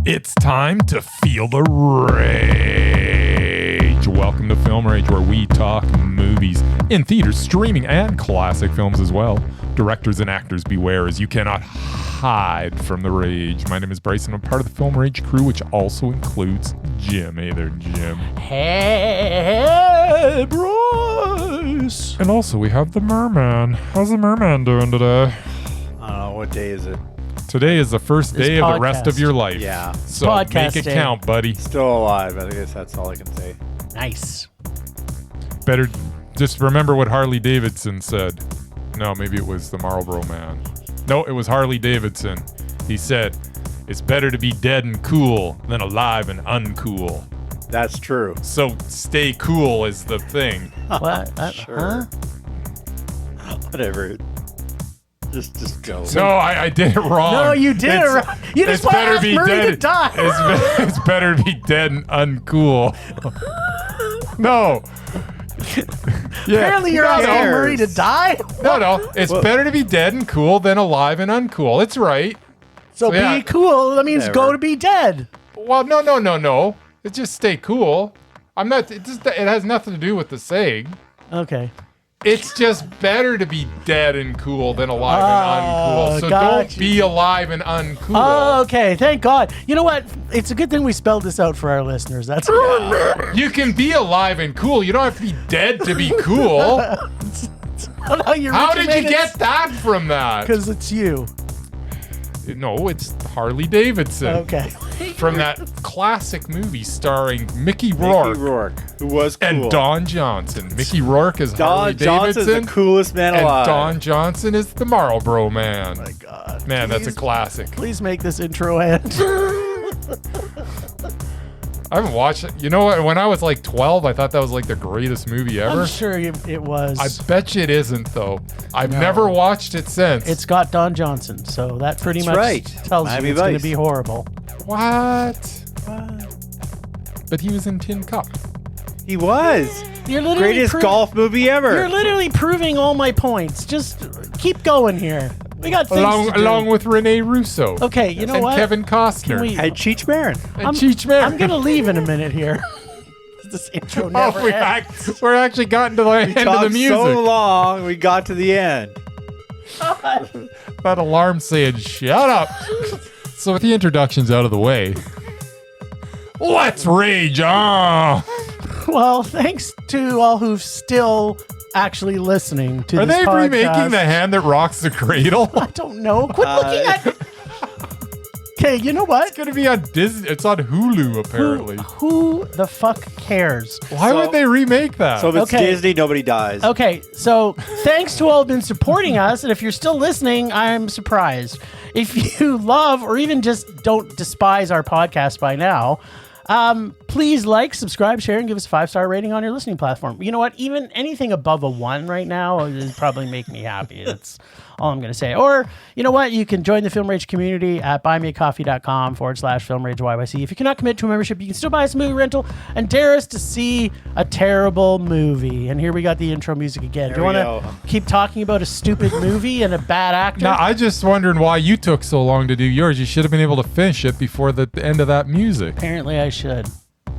It's time to feel the rage. Welcome to Film Rage, where we talk movies in theaters, streaming, and classic films as well. Directors and actors beware, as you cannot hide from the rage. My name is Bryce, and I'm part of the Film Rage crew, which also includes Jim. Hey there, Jim. Hey, Bryce. And also, we have the Merman. How's the Merman doing today? I don't know. What day is it? Today is the first day of the rest of your life. Yeah. So Podcast make it day. count, buddy. Still alive. I guess that's all I can say. Nice. Better just remember what Harley Davidson said. No, maybe it was the Marlboro Man. No, it was Harley Davidson. He said, it's better to be dead and cool than alive and uncool. That's true. So stay cool is the thing. What? Sure. Whatever. Just go. No, I did it wrong. No, you did it wrong. You just want to ask Murray to die. It's better to be dead and uncool. No. Yeah. Apparently you're asking Murray to die? No. It's better to be dead and cool than alive and uncool. It's right. So yeah. be cool. That means Never. go to be dead. Well, no. It's just stay cool. I'm not. It has nothing to do with the saying. Okay. It's just better to be dead and cool than alive and uncool. So gotcha. don't be alive and uncool. Oh, okay. Thank God. You know what? It's a good thing we spelled this out for our listeners. That's You can be alive and cool. You don't have to be dead to be cool. How did you get that from that? Because it's you. No, it's Harley Davidson. Okay. From that classic movie starring Mickey Rourke. Mickey Rourke, who was cool. And Don Johnson. Mickey Rourke is Harley Don Johnson's Davidson. the coolest man And alive. Don Johnson is the Marlboro Man. Oh my God. Man, that's a Please- classic. Please make this intro end. I haven't watched it. You know what? When I was like 12, I thought that was like the greatest movie ever. I'm sure it was. I bet you it isn't, though. I've No. never watched it since. It's got Don Johnson, so that pretty That's much right. tells Miami you it's going to Vice. be horrible. What? But he was in Tin Cup. He was. You're literally Greatest golf movie ever. You're literally proving all my points. Just keep going here. We got things to do. Along with Rene Russo. Okay, you know and what? Kevin Costner. Can we- And Cheech Marin. And Cheech Marin. I'm gonna leave in a minute here. This intro never ends. We're actually gotten to the end of the Talked music. so long, we got to the end. That alarm saying, shut up. So with the introductions out of the way, let's rage on. Well, thanks to all who've still actually listening to Are this they podcast. remaking The Hand That Rocks the Cradle? I don't know. Quit looking at. Okay, you know what? It's going to be on Disney. It's on Hulu, apparently. Who the fuck cares? Why would they remake that? So if it's Okay. Disney, nobody dies. Okay, so thanks to all who've been supporting us, and if you're still listening, I'm surprised. If you love or even just don't despise our podcast by now, please like, subscribe, share, and give us a 5-star rating on your listening platform. You know what? Even anything above a 1 right now is probably make me happy. That's all I'm going to say. Or, you know what? You can join the Film Rage community at buymeacoffee.com/Film Rage YYC. If you cannot commit to a membership, you can still buy us a movie rental and dare us to see a terrible movie. And here we got the intro music again. Do you want to keep talking about a stupid movie and a bad actor? Now, I just wondering why you took so long to do yours. You should have been able to finish it before the end of that music. Apparently I should.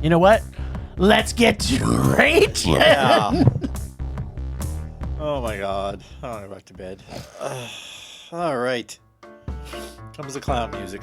You know what? Let's get to rage. Yeah. Oh my God. I want to go back to bed. All right. Comes the clown music.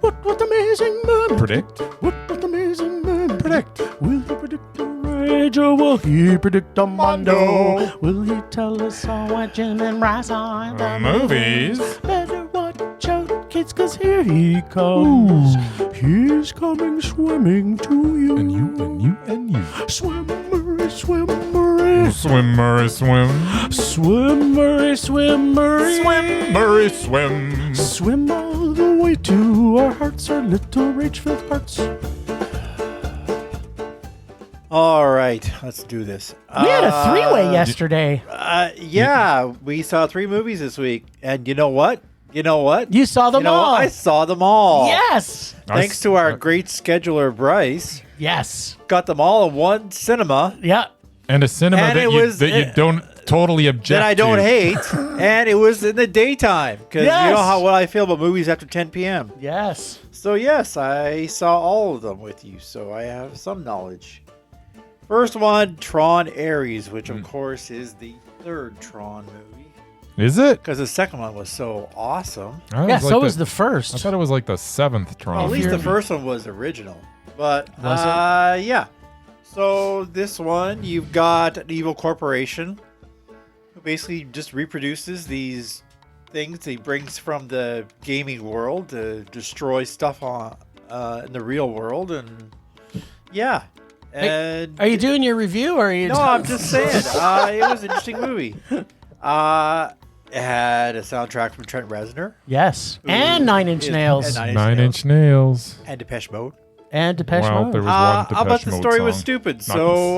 What amazing moment? Predict? What amazing moment? Predict. Will he predict the rage or will he predict the mondo? Will he tell us all what Jim and Bryce are? The movies. Better watch out, kids, cause here he comes. He's coming swimming to you. And you, and you, and you. Swim, Murray, swim, Murray. Swim, Murray, swim. Swim, Murray, swim, Murray. Swim, Murray, swim. Swim all the way to our hearts, our little rage-filled hearts. All right. Let's do this. We had a three-way yesterday. Yeah. We saw 3 movies this week. And you know what? You saw them all. I saw them all. Yes. Thanks to our great scheduler, Bryce. Yes. Got them all in one cinema. Yeah. And a cinema And that it you was- don't totally object that I don't to. hate, and it was in the daytime because Yes. you know what I feel about movies after 10 p.m. Yes. So yes, I saw all of them with you, so I have some knowledge. First one, Tron Ares, which of course is the third Tron movie Is it? because the second one was so awesome. I Yeah, was so like was the first. I thought it was like the 7th Tron. Well, at least you're- the first one was original, but Was it? yeah. So this one, you've got an evil corporation who basically just reproduces these things he brings from the gaming world to destroy stuff on in the real world, and yeah. And Are you doing your review or are you? no, I'm just saying, it was an interesting movie. It had a soundtrack from Trent Reznor. Yes. who And Nine Inch is- Nails. and 9-inch nails. and Depeche Mode. And Depeche Well, Mode. there was one I'll Depeche bet the Mode story was song. stupid. Not So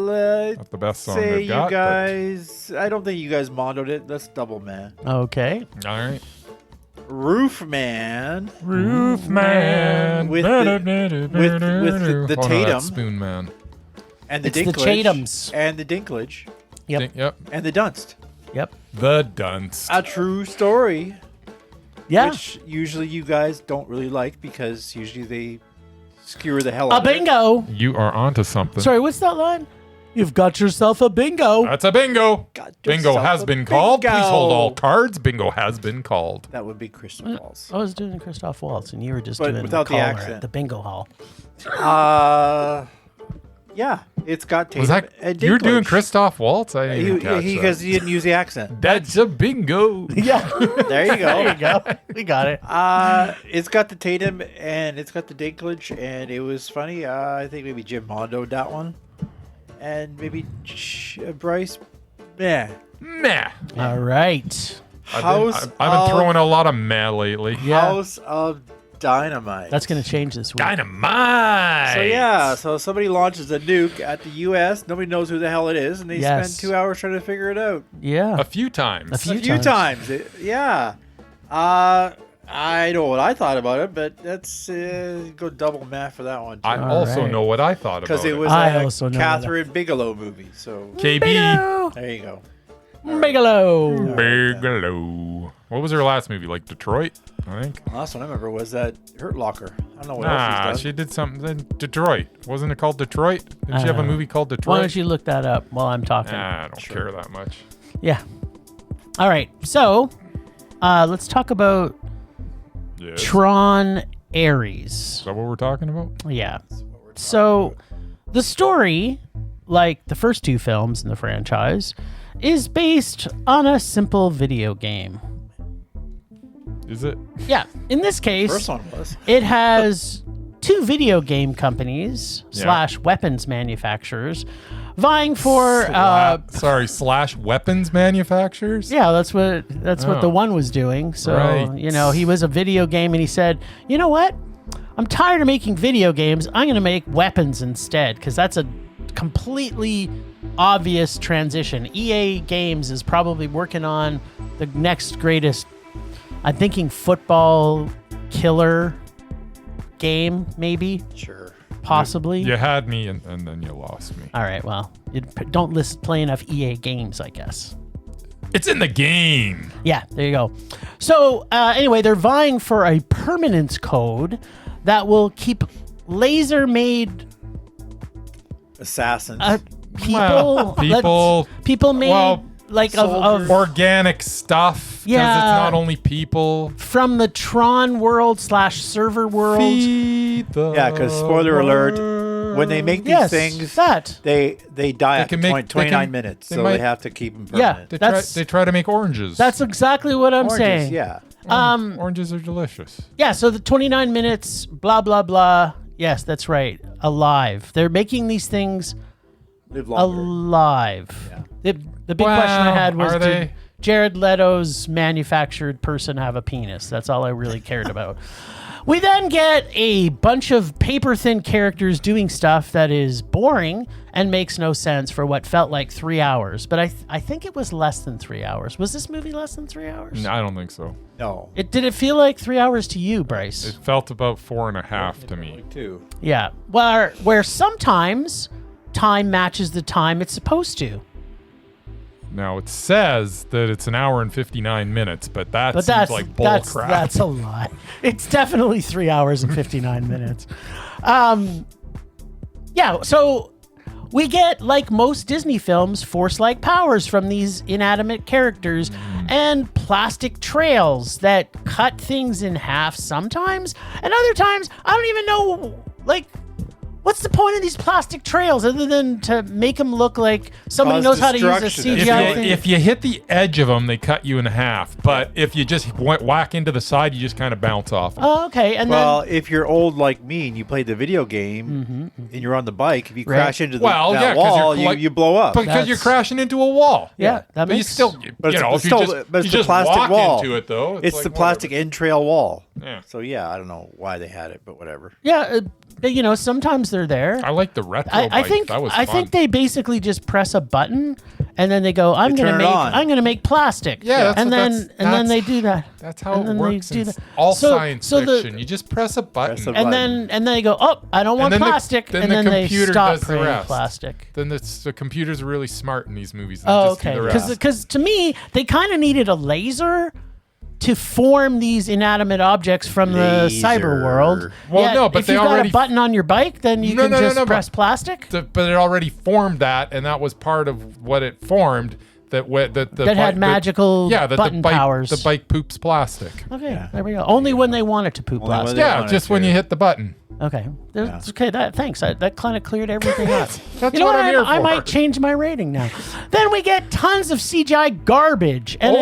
let's Not the best song say they've got. you guys. I don't think you guys mondoed it. Let's double man. Okay. But, all right. Roofman Roofman. With the Oh, no, Tatum. that's Spoon Man. and the It's the Dinklage Tatums. and the Dinklage Yep. Yep. and the Dunst. Yep. The Dunst. A true story, Yeah. which usually you guys don't really like because usually they skewer the hell A out of it. bingo. You are onto something. Sorry, what's that line? You've got yourself a bingo. That's a bingo. Got Bingo yourself has a been called. Please hold all bingo. cards. Bingo has been called. That would be Christopher Waltz. I was doing Christoph Waltz, and you were just But doing without the caller accent. at the bingo hall. Yeah, it's got Tatum Was that and you're doing Dinklage. Christoph Waltz? I didn't even catch that. Because he didn't use the accent. That's a bingo. Yeah. There you There you go. go. We got it. It's got the Tatum and it's got the Dinklage, and it was funny. I think maybe Jim Mondoed that one, and maybe Bryce. Yeah. Meh. All right. I've been throwing a lot of meh lately. Yeah. House of Dynamite. That's going to change this week. Dynamite. So yeah, so somebody launches a nuke at the U.S. Nobody knows who the hell it is, and they Yes. spend 2 hours trying to figure it out. Yeah. A few times. A few A few times. Yeah. I know what I thought about it, but let's go double math for that one too. I All also right. know what I thought about Because it was I a also know Kathryn Bigelow movie. So KB Bigelow. there you go. Bigelow. Bigelow. What was her last movie? Like Detroit, I think. Last one I remember was that Hurt Locker. I don't know what else Nah, she's she done. did something. Detroit. Wasn't it called Detroit? Didn't she have a movie called Detroit? Why don't you look that up while I'm talking? Nah, I don't care that much. Yeah. All right. So, let's talk about Yeah. Tron Ares. Is that what we're talking about? Yeah. So, the story, like the first two films in the franchise, is based on a simple video game. Is it? Yeah. In this case, First one was. it has two video game companies Yeah. / weapons manufacturers vying for Slash weapons manufacturers? yeah, that's what Oh. the one was doing. So, Right. you know, he was a video game and he said, "You know what? I'm tired of making video games. I'm going to make weapons instead because that's a completely obvious transition. EA Games is probably working on the next greatest, I'm thinking football killer game, maybe, Sure. possibly. You had me and then you lost me. All right, well, you don't play enough EA games, I guess. It's in the game. Yeah, there you go. So anyway, they're vying for a permanence code that will keep laser-made Assassins. people Well, people made well, like of soldiers. organic stuff. Yeah. Because it's not only people. from the Tron world / server world. Feed the Yeah, 'cause spoiler alert, when they make these Yes, things, that. they die They after can make- 29 they can- minutes, they so might- they have to keep them Yeah. permanent. They try to make oranges. That's exactly what I'm Oranges, saying. yeah. Oranges are delicious. Yeah, so the 29 minutes, blah, blah, blah. Yes, that's right. Alive. They're making these things Live longer. alive. The big question I had was, are did they? Jared Leto's manufactured person have a penis? That's all I really cared about. We then get a bunch of paper-thin characters doing stuff that is boring and makes no sense for what felt like 3 hours. But I think it was less than 3 hours. Was this movie less than 3 hours? No, I don't think so. No. Did it feel like 3 hours to you, Bryce? It felt about 4.5 to me. Two. Yeah. Where sometimes time matches the time it's supposed to. Now it says that it's an hour and 59 minutes, but that seems like bull crap. That's a lie. It's definitely 3 hours and 59 minutes. Yeah, so we get, like most Disney films, Force-like powers from these inanimate characters and plastic trails that cut things in half sometimes, and other times, I don't even know, like, what's the point of these plastic trails other than to make them look like somebody knows how to use a CGI thing? If you hit the edge of them, they cut you in half. But if you just whack into the side, you just kind of bounce off them. Oh, okay. And well, if you're old like me and you played the video game and you're on the bike, if you crash into that wall, you blow up. Because you're crashing into a wall. Yeah, that makes sense. But it's the plastic wall. Into it, though, it's like the plastic entrail wall. Yeah. So, I don't know why they had it, but whatever. Yeah, sometimes they're there. I like the retro bike. That was fun. I think they basically just press a button and then they go, I'm gonna make plastic. Yeah, and then they do that. That's how it works in all science fiction. You just press a button. And then they go, oh, I don't want plastic. And then they stop creating plastic. Then the computers are really smart in these movies. Oh, okay. Because to me, they kind of needed a laser to form these inanimate objects from the cyber world. Well, no, but if you've got a button on your bike, then you can just press plastic. But it already formed that, and that was part of what it formed. That had magical button powers. The bike poops plastic. Okay, there we go. Only when they want it to poop plastic. Yeah, just when you hit the button. Okay. Okay. Thanks. That kind of cleared everything up. That's what I'm here for. I might change my rating now. Then we get tons of CGI garbage and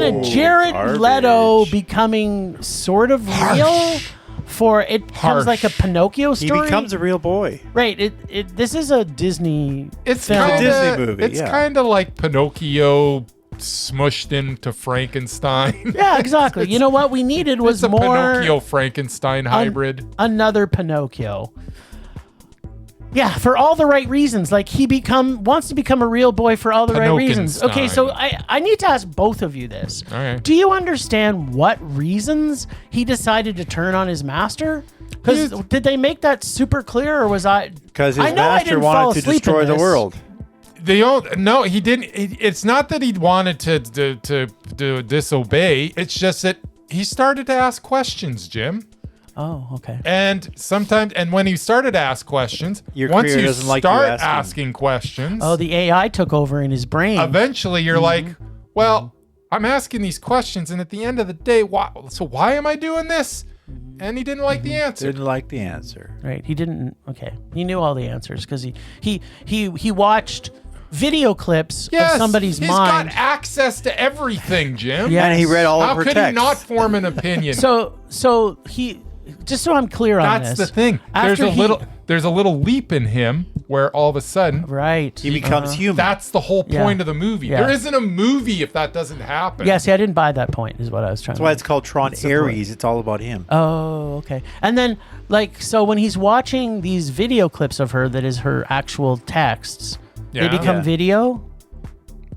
a Jared Leto becoming sort of real. It becomes like a Pinocchio story. He becomes a real boy. Right. This is a Disney. It's a Disney movie. It's kind of like Pinocchio smushed into Frankenstein. Yeah, exactly. You know what we needed was a more Pinocchio Frankenstein hybrid. Another Pinocchio. Yeah, for all the right reasons. Like he wants to become a real boy for all the right reasons. Okay, so I need to ask both of you this. All right. Do you understand what reasons he decided to turn on his master? Because did they make that super clear, or was I? Because his master wanted to destroy the world. No, he didn't. It's not that he wanted to disobey. It's just that he started to ask questions, Jim. Oh, okay. And when he started to ask questions, once you start asking questions, the AI took over in his brain. Eventually, you're like, well, I'm asking these questions, and at the end of the day, why am I doing this? And he didn't like the answer. Didn't like the answer. Right. He didn't. Okay. He knew all the answers because he watched video clips of somebody's mind. He's got access to everything, Jim. Yes. And he read all of her texts. How could he not form an opinion? So he, just so I'm clear on this. That's the thing. There's a little leap in him where all of a sudden, he becomes human. That's the whole point of the movie. Yeah. There isn't a movie if that doesn't happen. Yeah, see, I didn't buy that point, is what I was trying to. That's why it's called Tron Ares. It's all about him. Oh, okay. And then, so when he's watching these video clips of her, that is her actual texts, they become video.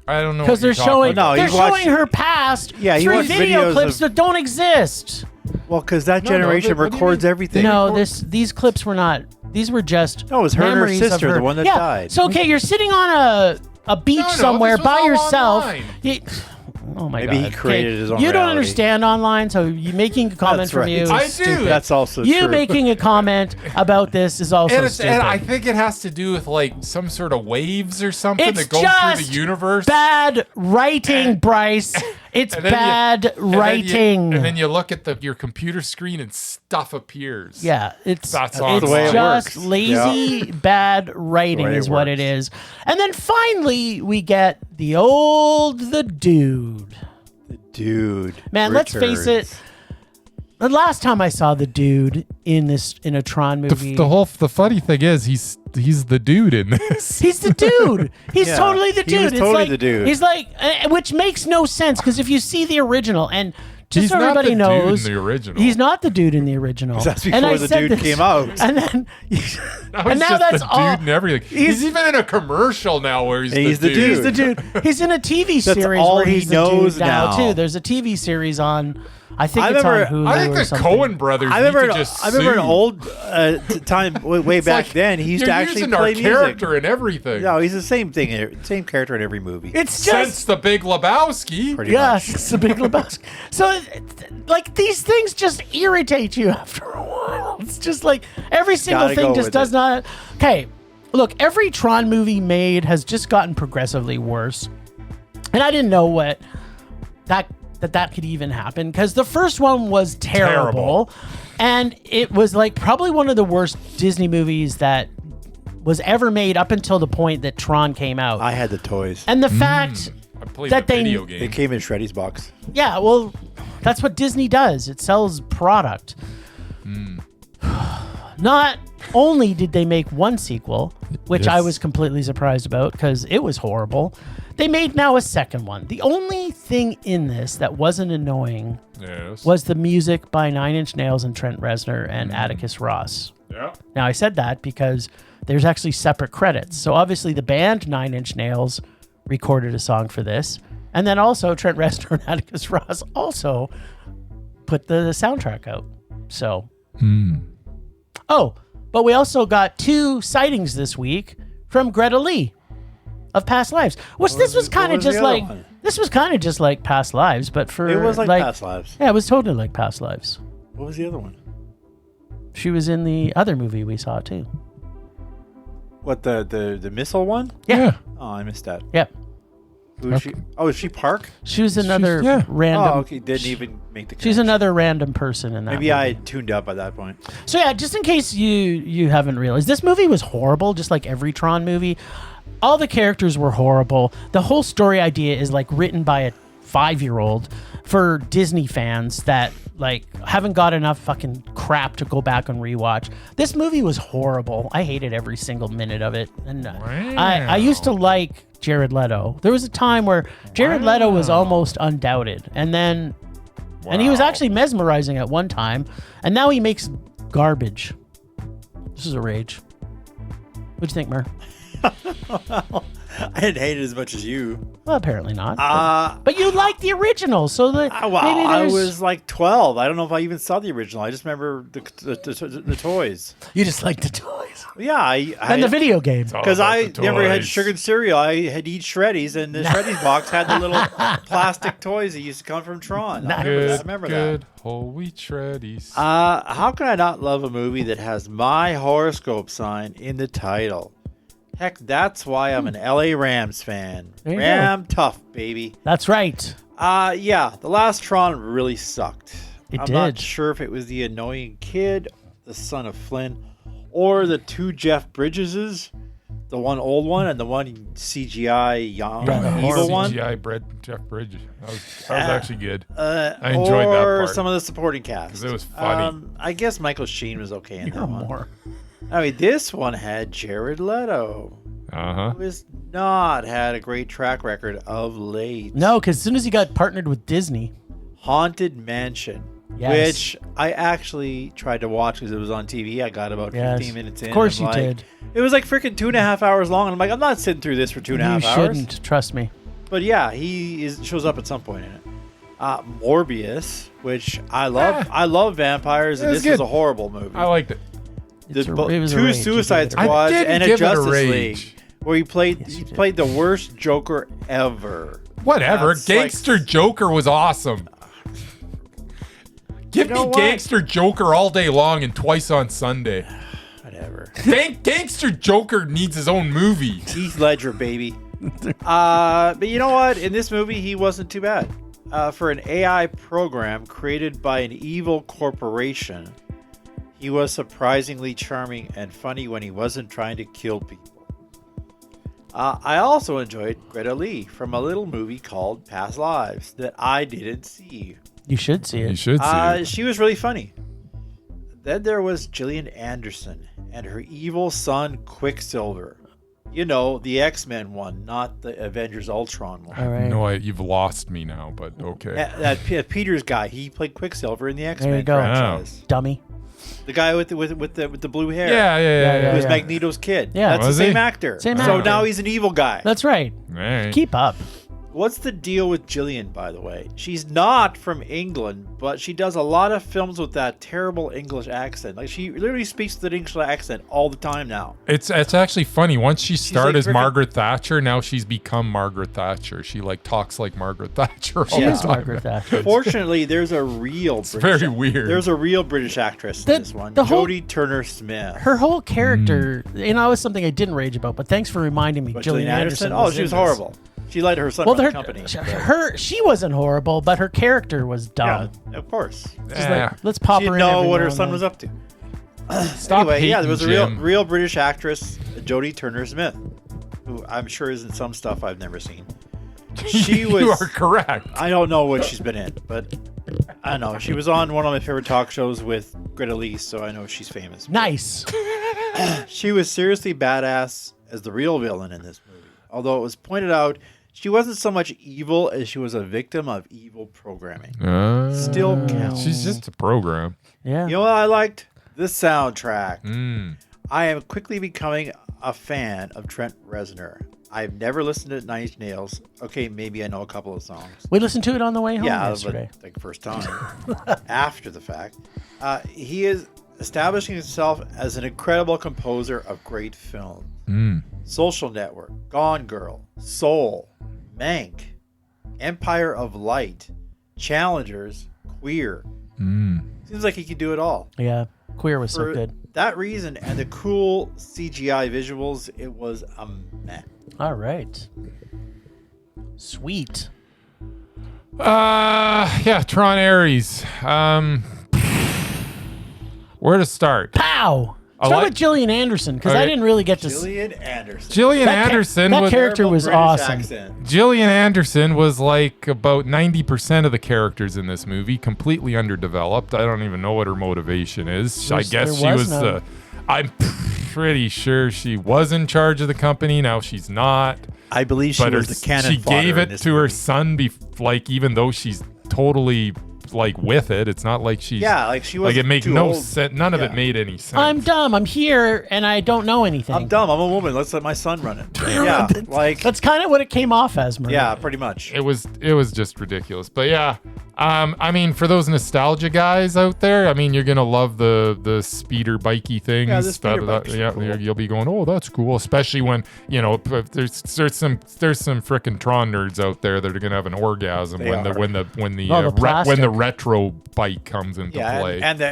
I don't know because they're showing her past through video clips that don't exist. Well, because that generation records everything. No, these clips were not. These were just. No, it was her and her sister, the one that died. So you're sitting on a beach somewhere by yourself. Oh my God! Maybe he created his own. You don't understand online, so you making a comment from you. I do. That's also you true. making a comment about this is also stupid. And I think it has to do with like some sort of waves or something that go through the universe. Bad writing, Bryce. It's bad writing. And then you look at your computer screen and stuff appears. Yeah, it's the way it just works. lazy, bad writing is what it is. And then finally we get the dude. The dude. Man, let's face it. The last time I saw the dude in a Tron movie, the funny thing is he's the dude in this. He's the dude. He's totally the dude. He was totally the dude. He's like, which makes no sense because if you see the original, and just so everybody knows, he's not the dude in the original. That's before the dude came out. And then, now that's the dude and everything. He's even in a commercial now where he's the dude. He's the dude. He's in a TV series where he's the dude now too. There's a TV series on. I think I it's remember- on Hulu I think or the something. Coen brothers I need remember, to just I remember an sue. old time way back Like, then. He used to you're actually using our play music. character and everything. No, he's the same thing, same character in every movie. It's Since just the Big Lebowski. Pretty yes, much. it's the Big Lebowski. So, like these things just irritate you after a while. It's just like every single Gotta thing go just with does it. not. Okay, look, every Tron movie made has just gotten progressively worse, and I didn't know what that could even happen because the first one was terrible, and it was like probably one of the worst Disney movies that was ever made up until the point that Tron came out. I had the toys. And the fact I played that the they- video They game. came in Shreddy's box. yeah, well, that's what Disney does. It sells product. Not only did they make one sequel, which I Yes. was completely surprised about because it was horrible, they made now a second one. The only thing in this that wasn't annoying Yes. was the music by Nine Inch Nails and Trent Reznor and Atticus Ross. Yeah. Now, I said that because there's actually separate credits. So obviously the band Nine Inch Nails recorded a song for this. And then also Trent Reznor and Atticus Ross also put the soundtrack out. So, oh, but we also got 2 sightings this week from Greta Lee of Past Lives, which this was kind of was the just other like, one? this was kind of just like Past Lives, but for It was like Past Lives. Yeah, it was totally like Past Lives. What was the other one? She was in the other movie we saw too. What, the missile one? Yeah. Oh, I missed that. Yep. Who is she? Oh, is she Park? She was another yeah. random. Oh, okay. Didn't even make the She's connection. another random person in that. Maybe movie. I tuned up at that point. So yeah, just in case you haven't realized, this movie was horrible, just like every Tron movie. All the characters were horrible. The whole story idea is like written by a 5-year-old for Disney fans that like haven't got enough fucking crap to go back and rewatch. This movie was horrible. I hated every single minute of it. And I used to like Jared Leto. There was a time where Jared Leto was almost undoubted. And then and he was Wow. actually mesmerizing at one time, and now he makes garbage. This is a rage. What'd you think, Mer? I didn't hate it as much as you. Well, apparently not. Uh, but you like the original, so the wow, maybe I there's- was like 12. I don't know if I even saw the original. I just remember the toys. you just like the toys Yeah, I and the video game. It's all because about I the never had toys. sugar and cereal. I had eat Shreddies, and the Shreddies box had the little plastic toys that used to come from Tron. I remember that. Good whole wheat shreddies. How can I not love a movie that has my horoscope sign in the title? Heck, that's why I'm an LA Rams fan. There you Ram tough, baby. That's right. Yeah, the last Tron really sucked. It I'm not did. sure if it was the annoying kid, the son of Flynn, or the 2 Jeff Bridgeses, the one old one and the one CGI young Yeah, the evil horrible one. CGI bred Jeff Bridges. That was actually good. I enjoyed that or part. some of the supporting cast. 'Cause it was funny. I guess Michael Sheen was okay in You're that one. more. I mean, this one had Jared Leto, Uh-huh. who has not had a great track record of late. No, because as soon as he got partnered with Disney, Haunted Mansion, Yes. which I actually tried to watch because it was on TV. I got about Yes. 15 minutes in. Of course I'm you like- did. It was like freaking 2.5 hours long. And I'm like, I'm not sitting through this for 2.5 you hours. shouldn't. Trust me. But yeah, shows up at some point in it. Morbius, which I love. I love vampires, It and was this was good. a horrible movie. I liked it. It's a- Bo- it was a 2 rage. You Suicide gave it a rage. Squads I didn't and a give it a Justice rage. League, where he played Yes, you did. played the worst Joker ever. Whatever. That's Gangster Joker was awesome. Give You know me what? Gangster Joker all day long and twice on Sunday. Whatever. Gangster Joker needs his own movie. Heath Ledger, baby. But you know what? In this movie, he wasn't too bad. For an AI program created by an evil corporation, he was surprisingly charming and funny when he wasn't trying to kill people. I also enjoyed Greta Lee from a little movie called Past Lives that I didn't see. You should see You it. should see it. She was really funny. Then there was Gillian Anderson and her evil son Quicksilver. You know, the X-Men one, not the Avengers Ultron one. All right. No, you've lost me now, but okay. That Peter's guy, he played Quicksilver in the There X-Men you go. franchise. Dummy. The guy with the blue hair. Yeah. Who was yeah. Magneto's kid. Yeah. That's Was the same he? actor. Same So actor. now he's an evil guy. That's right. All right. Keep up. What's the deal with Jillian, by the way? She's not from England, but she does a lot of films with that terrible English accent. Like, she literally speaks with an English accent all the time now. It's actually funny. Once she started as like Margaret Thatcher, now she's become Margaret Thatcher. She like talks like Margaret Thatcher. She is Margaret Thatcher. Fortunately, there's a real very weird. There's a real British actress in this one. Jodie Turner-Smith. Her whole character, you know, was something I didn't rage about, but thanks for reminding me. Gillian Anderson. Oh, she was horrible. She let her son run the company. She wasn't horrible, but her character was dumb. Yeah, of course. Just like, let's pop she her in. Didn't know what her son was up to. Stop anyway, hating, there was a Jim. real British actress, Jodie Turner-Smith, who I'm sure is in some stuff I've never seen. She was. You are correct. I don't know what she's been in, but I don't know. She was on one of my favorite talk shows with Greta Lee, so I know she's famous. Nice. She was seriously badass as the real villain in this movie. Although it was pointed out she wasn't so much evil as she was a victim of evil programming. Still counts. She's just a program. Yeah. You know what I liked? The soundtrack. I am quickly becoming a fan of Trent Reznor. I've never listened to Nine Inch Nails. Okay, maybe I know a couple of songs. We listened to it on the way home yesterday. But like first time. After the fact. He is establishing himself as an incredible composer of great film. Social Network, Gone Girl, Soul, Mank, Empire of Light, Challengers, Queer. Seems like he could do it all. Yeah, Queer was so good. That reason and the cool CGI visuals, it was a mess. All right. Sweet. Yeah, Tron Ares. Where to start? Pow! Start with Gillian Anderson, because I didn't really get to Gillian Anderson. Gillian Anderson that was character was British awesome. accent. Gillian Anderson was like about 90% of the characters in this movie, completely underdeveloped. I don't even know what her motivation is. I guess she was the. I'm pretty sure she was in charge of the company. Now she's not. I believe she was the cannon. She fodder gave in it this to her movie. son, even though she's totally like with it. It's not like she's like she was like it makes too no old. sense. None of it made any sense. I'm dumb. I'm here, and I don't know anything. I'm dumb. I'm a woman. Let's let my son run it. Yeah, like That's kind of what it came off as, Murray. yeah, pretty much. It was just ridiculous. But yeah, I mean, for those nostalgia guys out there, I mean, you're gonna love the speeder bikey things. Yeah, the speeder bikes are cool. You'll be going, oh, that's cool. Especially when there's some frickin' Tron nerds out there that are gonna have an orgasm when the retro bike comes into play. And the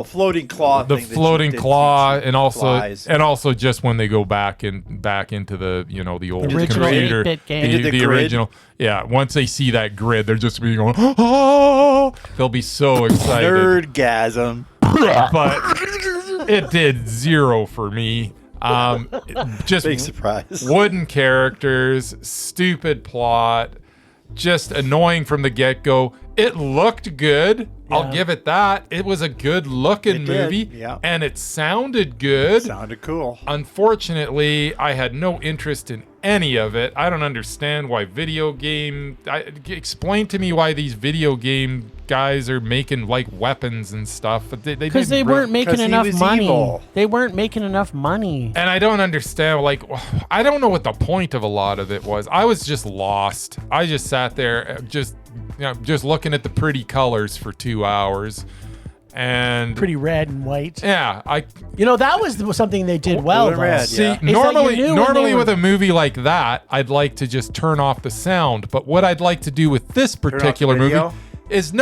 floating claw the thing floating that claw, flies. and also just when they go back into the old original computer, 8-bit game. Into the the grid. original. Yeah, once they see that grid, they're just be going, oh, they'll be so excited. Nerdgasm. But it did zero for me. Just Big surprise. wooden characters, stupid plot, just annoying from the get-go. It looked good. I'll give it that. It was a good looking movie. Yeah. And it sounded good. Sounded cool. Unfortunately, I had no interest in any of it. I don't understand why explain to me why these video game guys are making like weapons and stuff. Because they weren't making 'cause he enough was money. evil. They weren't making enough money. And I don't understand, I don't know what the point of a lot of it was. I was just lost. I just sat there just looking at the pretty colors for 2 hours. And Pretty red and white. yeah, That was something they did well, and though. red, see, yeah. It's like you knew when they were- with a movie like that, I'd like to just turn off the sound. But what I'd like to do with this particular movie video? is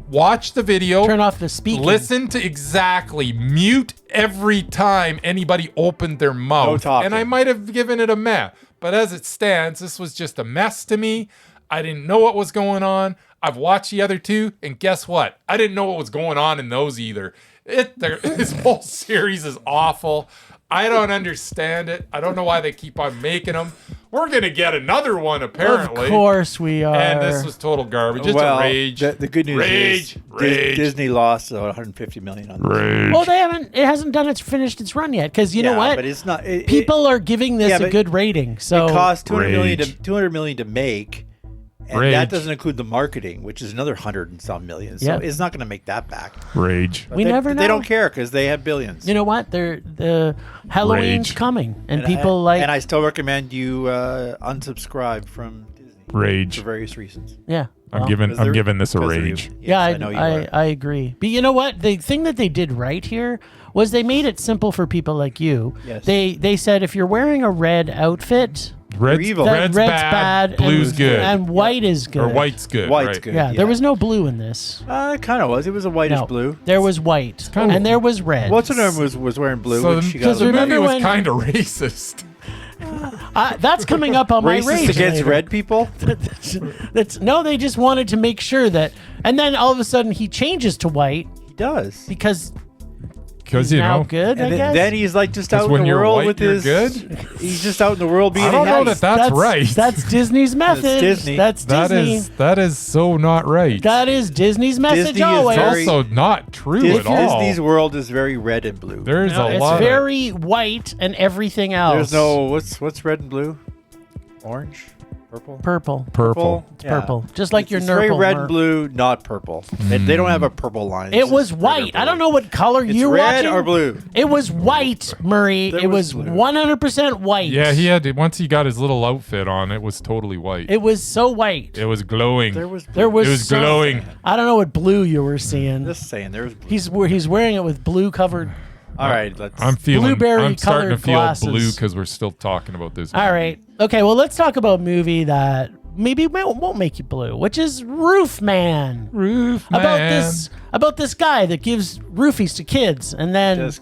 watch the video. Turn off the speaking. Listen to mute every time anybody opened their mouth. No talking. And I might have given it a meh. But as it stands, this was just a mess to me. I didn't know what was going on. I've watched the other two, and guess what? I didn't know what was going on in those either. This whole series is awful. I don't understand it. I don't know why they keep on making them. We're going to get another one, apparently. Of course we are. And this was total garbage. It's a rage. The good news Rage. is Disney lost $150 million on this. Rage. Well, it hasn't finished its run yet, because you know what? But it's not. People are giving this a but good rating. So it cost $200 Rage. million to make, And Rage. that doesn't include the marketing, which is another 100 and some million. So Yeah. it's not going to make that back. Rage. We They- never know. They don't care because they have billions. You know what? The Halloween's Rage. coming, and people like. And I still recommend you unsubscribe from Disney. Rage. For various reasons. yeah. well, Because I'm giving this a because of you. rage. Yes, Yeah, I know you are. I agree. But you know what? The thing that they did right here was they made it simple for people like you. Yes. They said if you're wearing a red outfit, Red's, evil. red's bad, blue's and, good. and white is good. or white's good. White's right. good. Yeah, there was no blue in this. It kind of was. It was a whitish No, blue. there was white, kind of- and there was red. What's her name was wearing blue. So when the, she got because the remember movie was when- kind of racist. That's coming up on my racist rage against later. red people. That's no, they just wanted to make sure that, and then all of a sudden he changes to white He does. because Because he's you now know, good. I And guess. then he's like just 'Cause out when in the you're world white, with you're his. good? He's just out in the world being. I don't know nice. that's right. That's Disney's method. Disney. That's Disney. that is so not right. That is Disney's message Disney is always. it's very- also not true at all. Disney's world is very red and blue. There's No, a it's lot. very white and everything else. There's no what's red and blue, orange, purple. purple. purple. It's purple. Just like your It's very Nurple. red and blue, not purple. They don't have a purple line. It It's was just red or white. I blue. don't know what color It's you were red watching. or blue. It was white, Murray. There It was was blue. 100% white. Yeah, he had to, once he got his little outfit on, it was totally white. It was so white. It was glowing. There was. There was It was so- glowing. I don't know what blue you were seeing. Just saying, there was. Blue. He's wearing it with blue covered. All right, let's. I'm feeling. Blueberry I'm starting to colored feel glasses. blue because we're still talking about this. All right. Okay. Well, let's talk about a movie that maybe won't make you blue, which is Roofman. Roofman. About this guy that gives roofies to kids and then Just,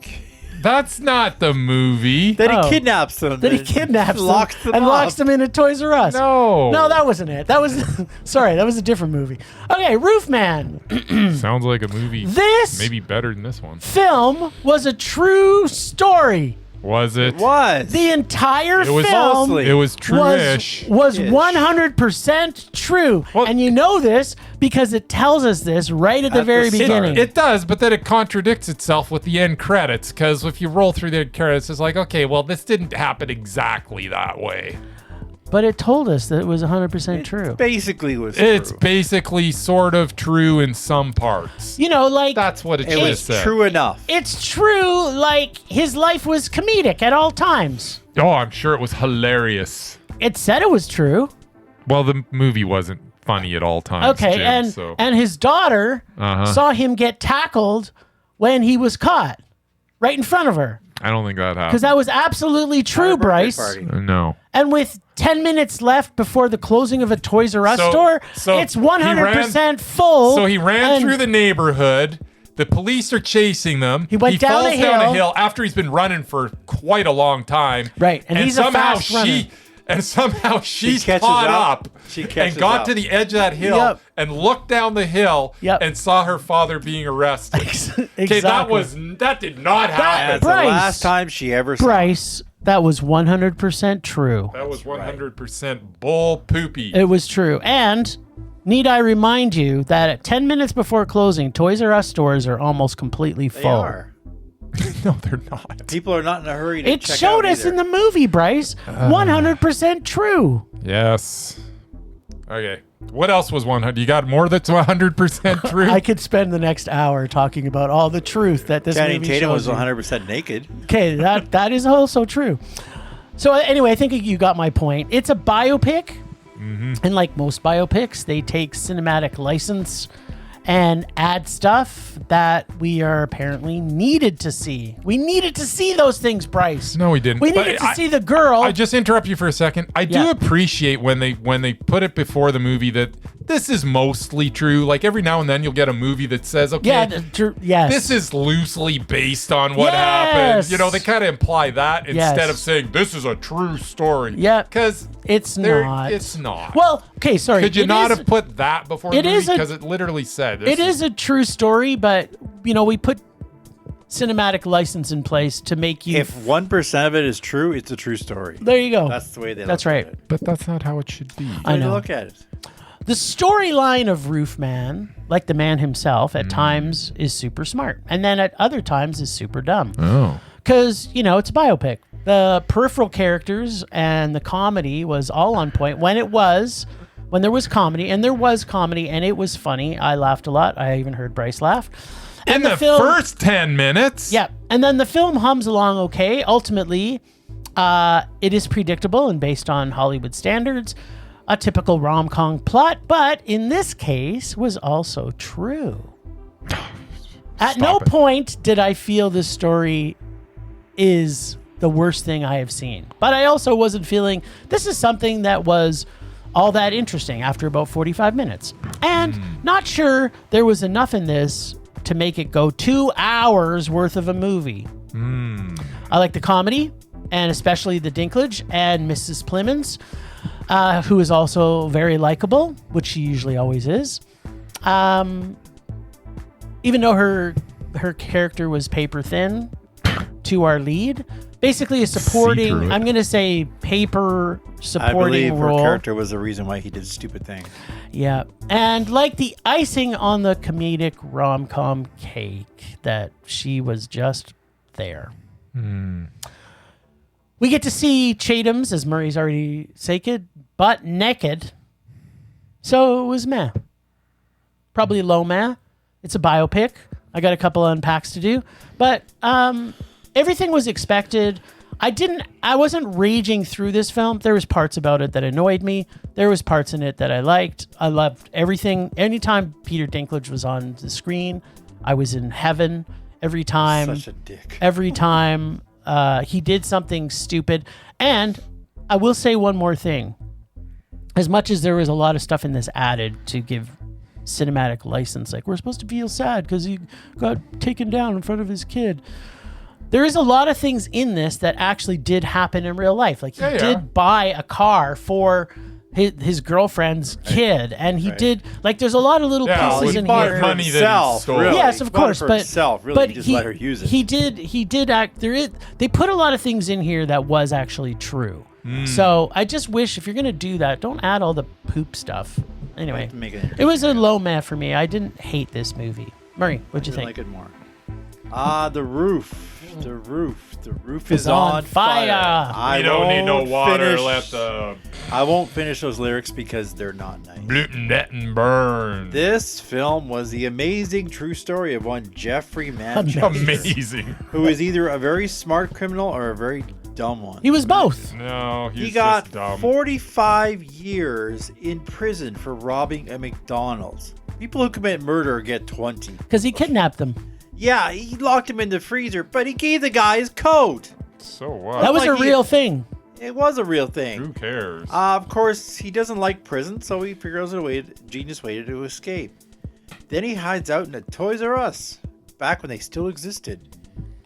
That's not the movie. then Oh. he kidnaps them. that he and kidnaps locks them them and locks up. them in a Toys R Us. No. that wasn't it. That was sorry. That was a different movie. Okay, Roofman. Sounds like a movie. This Maybe better than this one. film was a true story. Was it? It was. The entire It was film mostly. It was true-ish. was Ish. 100% true. Well- And you know this because it tells us this right at the At very the start. beginning. It does, but then it contradicts itself with the end credits. Because if you roll through the end credits, it's like, okay, well, this didn't happen exactly that way. But it told us that it was 100% true. Basically, was. It's true. basically sort of true in some parts. You know, like That's what it It should have was said. true enough. it's true. Like his life was comedic at all times. Oh, I'm sure it was hilarious. It said it was true. Well, the movie wasn't funny at all times. Okay, Jim, so. and his daughter Uh-huh. saw him get tackled when he was caught, right in front of her. I don't think that Because happened. that was absolutely true, Birthday Bryce. party. No. And with 10 minutes left before the closing of a Toys R Us So- store, so it's he 100% full. So he ran and through the neighborhood. The police are chasing them. He went down falls the down a hill. hill after he's been running for quite a long time. Right, and he's a somehow fast runner. she's catches caught up. up She catches and got up. to the edge of that hill Yep. and looked down the hill Yep. and saw her father being arrested. Exactly. Okay, that did not happen. That's Bryce. the last time she ever saw. Bryce, that was 100% true. That was 100% bull poopy. It was true. And need I remind you that at 10 minutes before closing, Toys R Us stores are almost completely They full. are. No, they're not. People are not in a hurry to It check showed out us in either. the movie, Bryce. 100% true. Yes. Okay. What else was 100? You got more that's 100% true? I could spend the next hour talking about all the truth that this Channing movie Tatum shows was you. 100% naked. Okay, that is also true. So anyway, I think you got my point. It's a biopic, and like most biopics, they take cinematic license and add stuff that we are apparently needed to see. We needed to see those things, Bryce. No, we didn't. We But needed to see the girl. I just interrupt you for a second. I do Yeah. appreciate when they put it before the movie that this is mostly true. Like every now and then you'll get a movie that says, okay, yeah, yes. this is loosely based on what Yes. happened. You know, they kind of imply that instead Yes. of saying this is a true story. Yeah. Because It's not. It's not. Well, okay, sorry. could you It not is- have put that before it the movie? is a- Because it literally said It is a true story, but you know we put cinematic license in place to make you. If 1% of it is true, it's a true story. there you go. That's the way they That's look right. at it. But that's not how it should be. I Way to know. look at it. The storyline of Roofman, like the man himself, at times is super smart, and then at other times is super dumb. Oh. Because you know it's a biopic. The peripheral characters and the comedy was all on point when it was when there was comedy, and there was comedy, and it was funny. I laughed a lot. I even heard Bryce laugh. In the first 10 minutes? Yeah. And then the film hums along okay. Ultimately, it is predictable and based on Hollywood standards, a typical rom-com plot, but in this case was also true. At no point did I feel this story is the worst thing I have seen. But I also wasn't feeling this is something that was all that interesting after about 45 minutes. And not sure there was enough in this to make it go 2 hours worth of a movie. I like the comedy, and especially the Dinklage and Mrs. Plemons, who is also very likable, which she usually always is. Even though her character was paper thin to our lead, basically a supporting, I'm going to say paper supporting role. Her character was the reason why he did stupid things. Yeah. And like the icing on the comedic rom-com cake, that she was just there. We get to see Chatham's, as Murray's already said, butt naked. So it was meh. Probably low meh. It's a biopic. I got a couple of unpacks to do. But everything was expected. I wasn't raging through this film. There was parts about it that annoyed me. There was parts in it that I liked. I loved everything. Anytime Peter Dinklage was on the screen, I was in heaven. Every time. Such a dick. Every time he did something stupid. And I will say one more thing. As much as there was a lot of stuff in this added to give cinematic license, like we're supposed to feel sad because he got taken down in front of his kid. There is a lot of things in this that actually did happen in real life. Like he did buy a car for his girlfriend's kid, and he did, like, there's a lot of little pieces in here. Money that he stole. Really. Yes, of course, but he just let her use it. He did act. They put a lot of things in here that was actually true. So I just wish, if you're gonna do that, don't add all the poop stuff. Anyway, it was a low meh for me. I didn't hate this movie. Murray, what'd you think? I like it more. The roof. The roof is on fire. We don't need no water. I won't finish those lyrics because they're not nice. Gluten, net, and burn. This film was the amazing true story of one Jeffrey Manchester. Amazing. Who is either a very smart criminal or a very dumb one. He was both. No, he got 45 years in prison for robbing a McDonald's. People who commit murder get 20. Because he kidnapped them. Yeah, he locked him in the freezer, but he gave the guy his coat. So what? That was a real thing. It was a real thing. Who cares? Of course, he doesn't like prison, so he figures out a genius way to escape. Then he hides out in a Toys R Us, back when they still existed,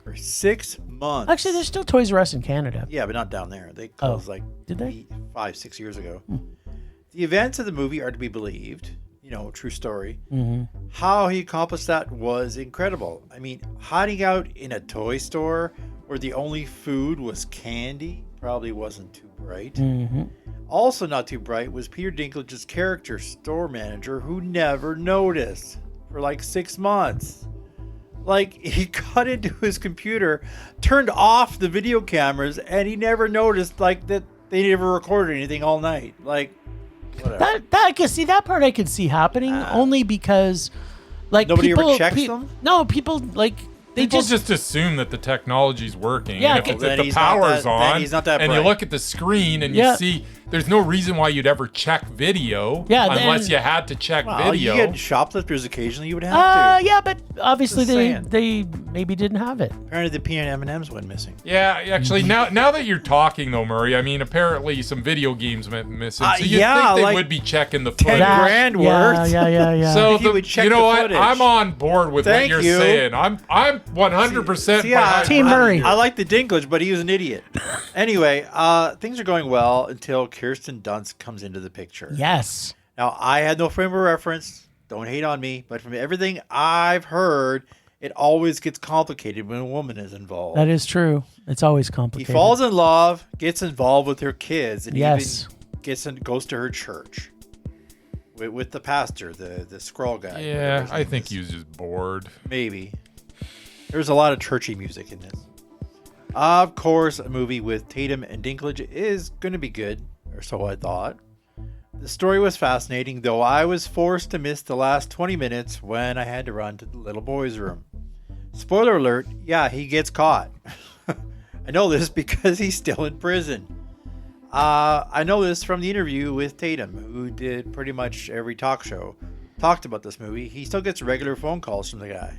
for 6 months. Actually, there's still Toys R Us in Canada. Yeah, but not down there. They closed did they? 5-6 years ago. The events of the movie are to be believed. You know, true story. How he accomplished that was incredible. I mean, hiding out in a toy store where the only food was candy probably wasn't too bright. Also not too bright was Peter Dinklage's character, store manager, who never noticed for like 6 months. Like, he got into his computer, turned off the video cameras, and he never noticed, like, that they never recorded anything all night. Like, whatever. That I could see, that part I could see happening only because, like, nobody ever checks them. No, people like People just assume that the technology's working. Yeah, and if the power's on, he's not that and bright. you look at the screen and you see there's no reason why you'd ever check video unless you had to check video. You get shoplifters occasionally, you would have to. Yeah, but obviously they maybe didn't have it. Apparently the peanut M&Ms went missing. Yeah, actually, now that you're talking though, Murray, I mean, apparently some video games went missing. So you'd think they would be checking the footage. 10 grand worth. Yeah. So you know what? I'm on board with what you're saying. I'm 100% behind Team Murray. I like the Dinklage, but he was an idiot. Anyway, things are going well until Kirsten Dunst comes into the picture. Yes. Now, I had no frame of reference. Don't hate on me. But from everything I've heard, it always gets complicated when a woman is involved. That is true. It's always complicated. He falls in love, gets involved with her kids, and even goes to her church with the pastor, the scroll guy. Yeah, I think he was just bored. Maybe. There's a lot of churchy music in this. Of course, a movie with Tatum and Dinklage is going to be good, or so I thought. The story was fascinating, though I was forced to miss the last 20 minutes when I had to run to the little boy's room. Spoiler alert, yeah, he gets caught. I know this because he's still in prison. I know this from the interview with Tatum, who did pretty much every talk show. Talked about this movie. He still gets regular phone calls from the guy.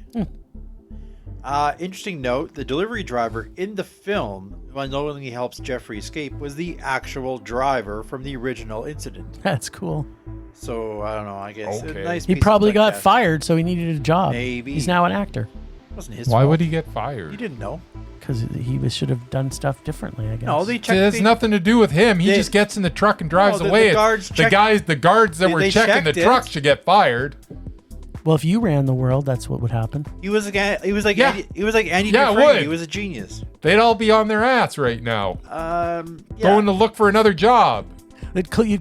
Interesting note, the delivery driver in the film, who unknowingly helps Jeffrey escape, was the actual driver from the original incident. That's cool. So, I don't know, I guess. Okay. A nice He piece of probably got podcasting. fired, so he needed a job. Maybe. He's now an actor. It wasn't his Why fault. would he get fired? You didn't know. Because should have done stuff differently, I guess. No, they It checked. has nothing to do with him. He They- just gets in the truck and drives No, the away. guards the checked- guards that were they checking the checked it. truck should get fired. Well, if you ran the world, that's what would happen. He was like Andy Yeah. Andy Yeah, it Dufresne. would. He was a genius. They'd all be on their ass right now, Yeah. going to look for another job.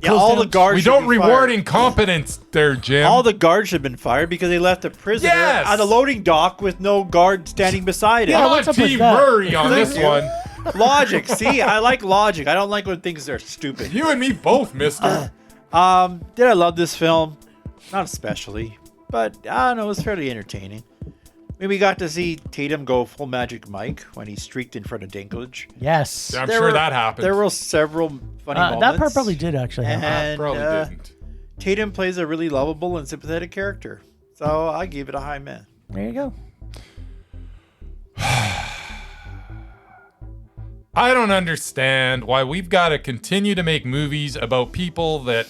All the guards. We should don't be reward fired. incompetence there, Jim. All the guards should have been fired because they left a prisoner Yes! at a loading dock with no guard standing beside him. Yeah, I'm what's on up with Team that? Murray on this one. Logic. See, I like logic. I don't like when things are stupid. You and me both, mister. Did I love this film? Not especially, but I don't know, it was fairly entertaining. I mean, we got to see Tatum go full Magic Mike when he streaked in front of Dinklage. Yes. I'm There sure were- that happened. There were several funny moments. That part probably did actually happen. And Probably didn't. Tatum plays a really lovable and sympathetic character. So I give it a high man. There you go. I don't understand why we've got to continue to make movies about people that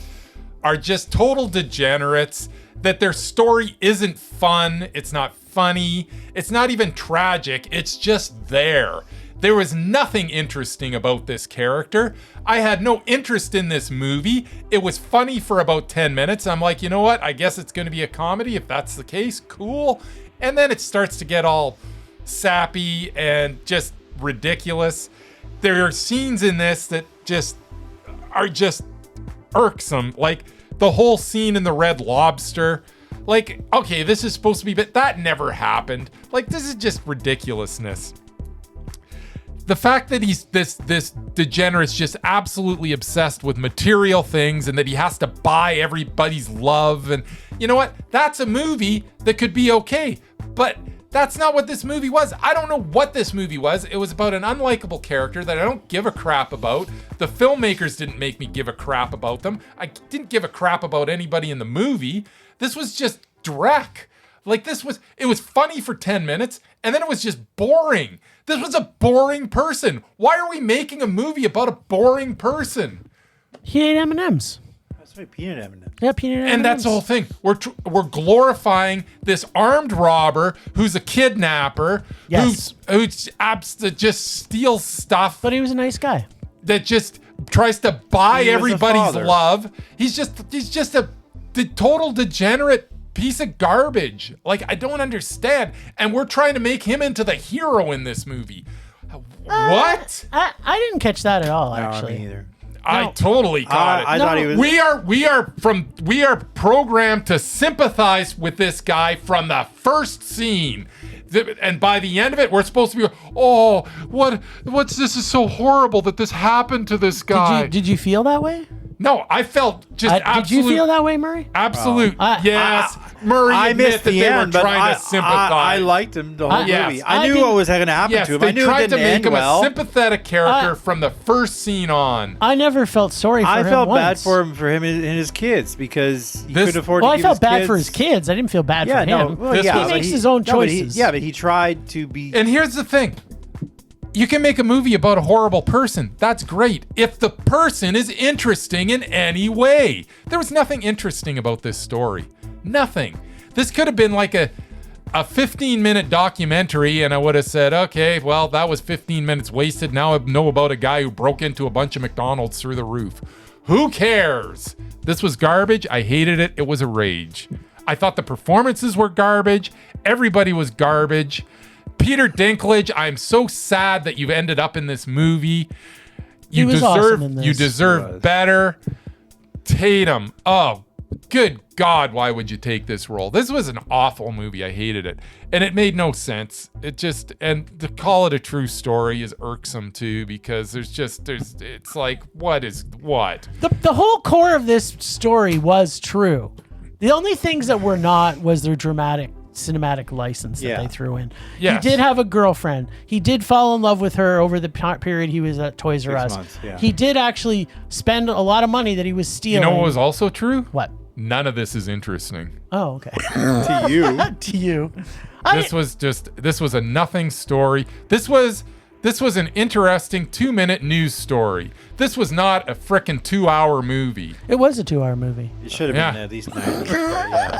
are just total degenerates, that their story isn't fun, it's not funny, it's not even tragic, it's just there. There was nothing interesting about this character. I had no interest in this movie. It was funny for about 10 minutes. I'm like, you know what? I guess it's going to be a comedy. If that's the case, cool. And then it starts to get all sappy and just ridiculous. There are scenes in this that just are just irksome. Like the whole scene in the Red Lobster. Like, okay, this is supposed to be, but that never happened. Like, this is just ridiculousness. The fact that he's this degenerate's just absolutely obsessed with material things and that he has to buy everybody's love. And you know what? That's a movie that could be okay. But that's not what this movie was. I don't know what this movie was. It was about an unlikable character that I don't give a crap about. The filmmakers didn't make me give a crap about them. I didn't give a crap about anybody in the movie. This was just dreck. Like it was funny for 10 minutes and then it was just boring. This was a boring person. Why are we making a movie about a boring person? He ate M&Ms. That's right, peanut M&M. Yeah, peanut M&Ms. And that's the whole thing. We're glorifying this armed robber who's a kidnapper, Yes. who's just steals stuff, But he was a nice guy. that just tries to buy He was a everybody's father. love. He's just a total degenerate piece of garbage. Like, I don't understand. And we're trying to make him into the hero in this movie. What? I didn't catch that at all, No, actually. me either. I totally got it. I thought he was. We are programmed to sympathize with this guy from the first scene. And by the end of it, we're supposed to be, oh, what's this is so horrible that this happened to this guy. Did you feel that way? No, I felt just Did absolute. you feel that way, Murray? Absolute. I- yes. Murray I admit missed that the they end, were but trying to sympathize. I liked him the whole Yes. movie. I I knew didn't- what was going to happen Yes, to him. they I knew it tried didn't to make end him well. a sympathetic character from the first scene on. I never felt sorry for him I felt bad once. for him and his kids because he This- couldn't afford Well, to I give felt his bad kids. for his kids. I didn't feel bad Yeah, for no. him. Well, This yeah, was- but He makes his own no, but choices. but he tried to be. And here's the thing. You can make a movie about a horrible person. That's great. If the person is interesting in any way. There was nothing interesting about this story. Nothing. This could have been like a 15-minute documentary, and I would have said, okay, well, that was 15 minutes wasted. Now I know about a guy who broke into a bunch of McDonald's through the roof. Who cares? This was garbage. I hated it. It was a rage. I thought the performances were garbage. Everybody was garbage. Peter Dinklage, I'm so sad that you've ended up in this movie. You He was deserve awesome in this. you deserve better. Tatum, oh, good God, why would you take this role? This was an awful movie. I hated it. And it made no sense. And to call it a true story is irksome too, because it's like, what is what? The whole core of this story was true. The only things that were not was their cinematic license that they threw in. Yes. He did have a girlfriend. He did fall in love with her over the period he was at Toys R Us. months, yeah. He did actually spend a lot of money that he was stealing. You know what was also true? What? None of this is interesting. Oh, okay. To you. To you. This was a nothing story. This was an interesting 2-minute news story. This was not a frickin' 2-hour movie. It was a 2-hour movie. It should have been at least 90. Yeah.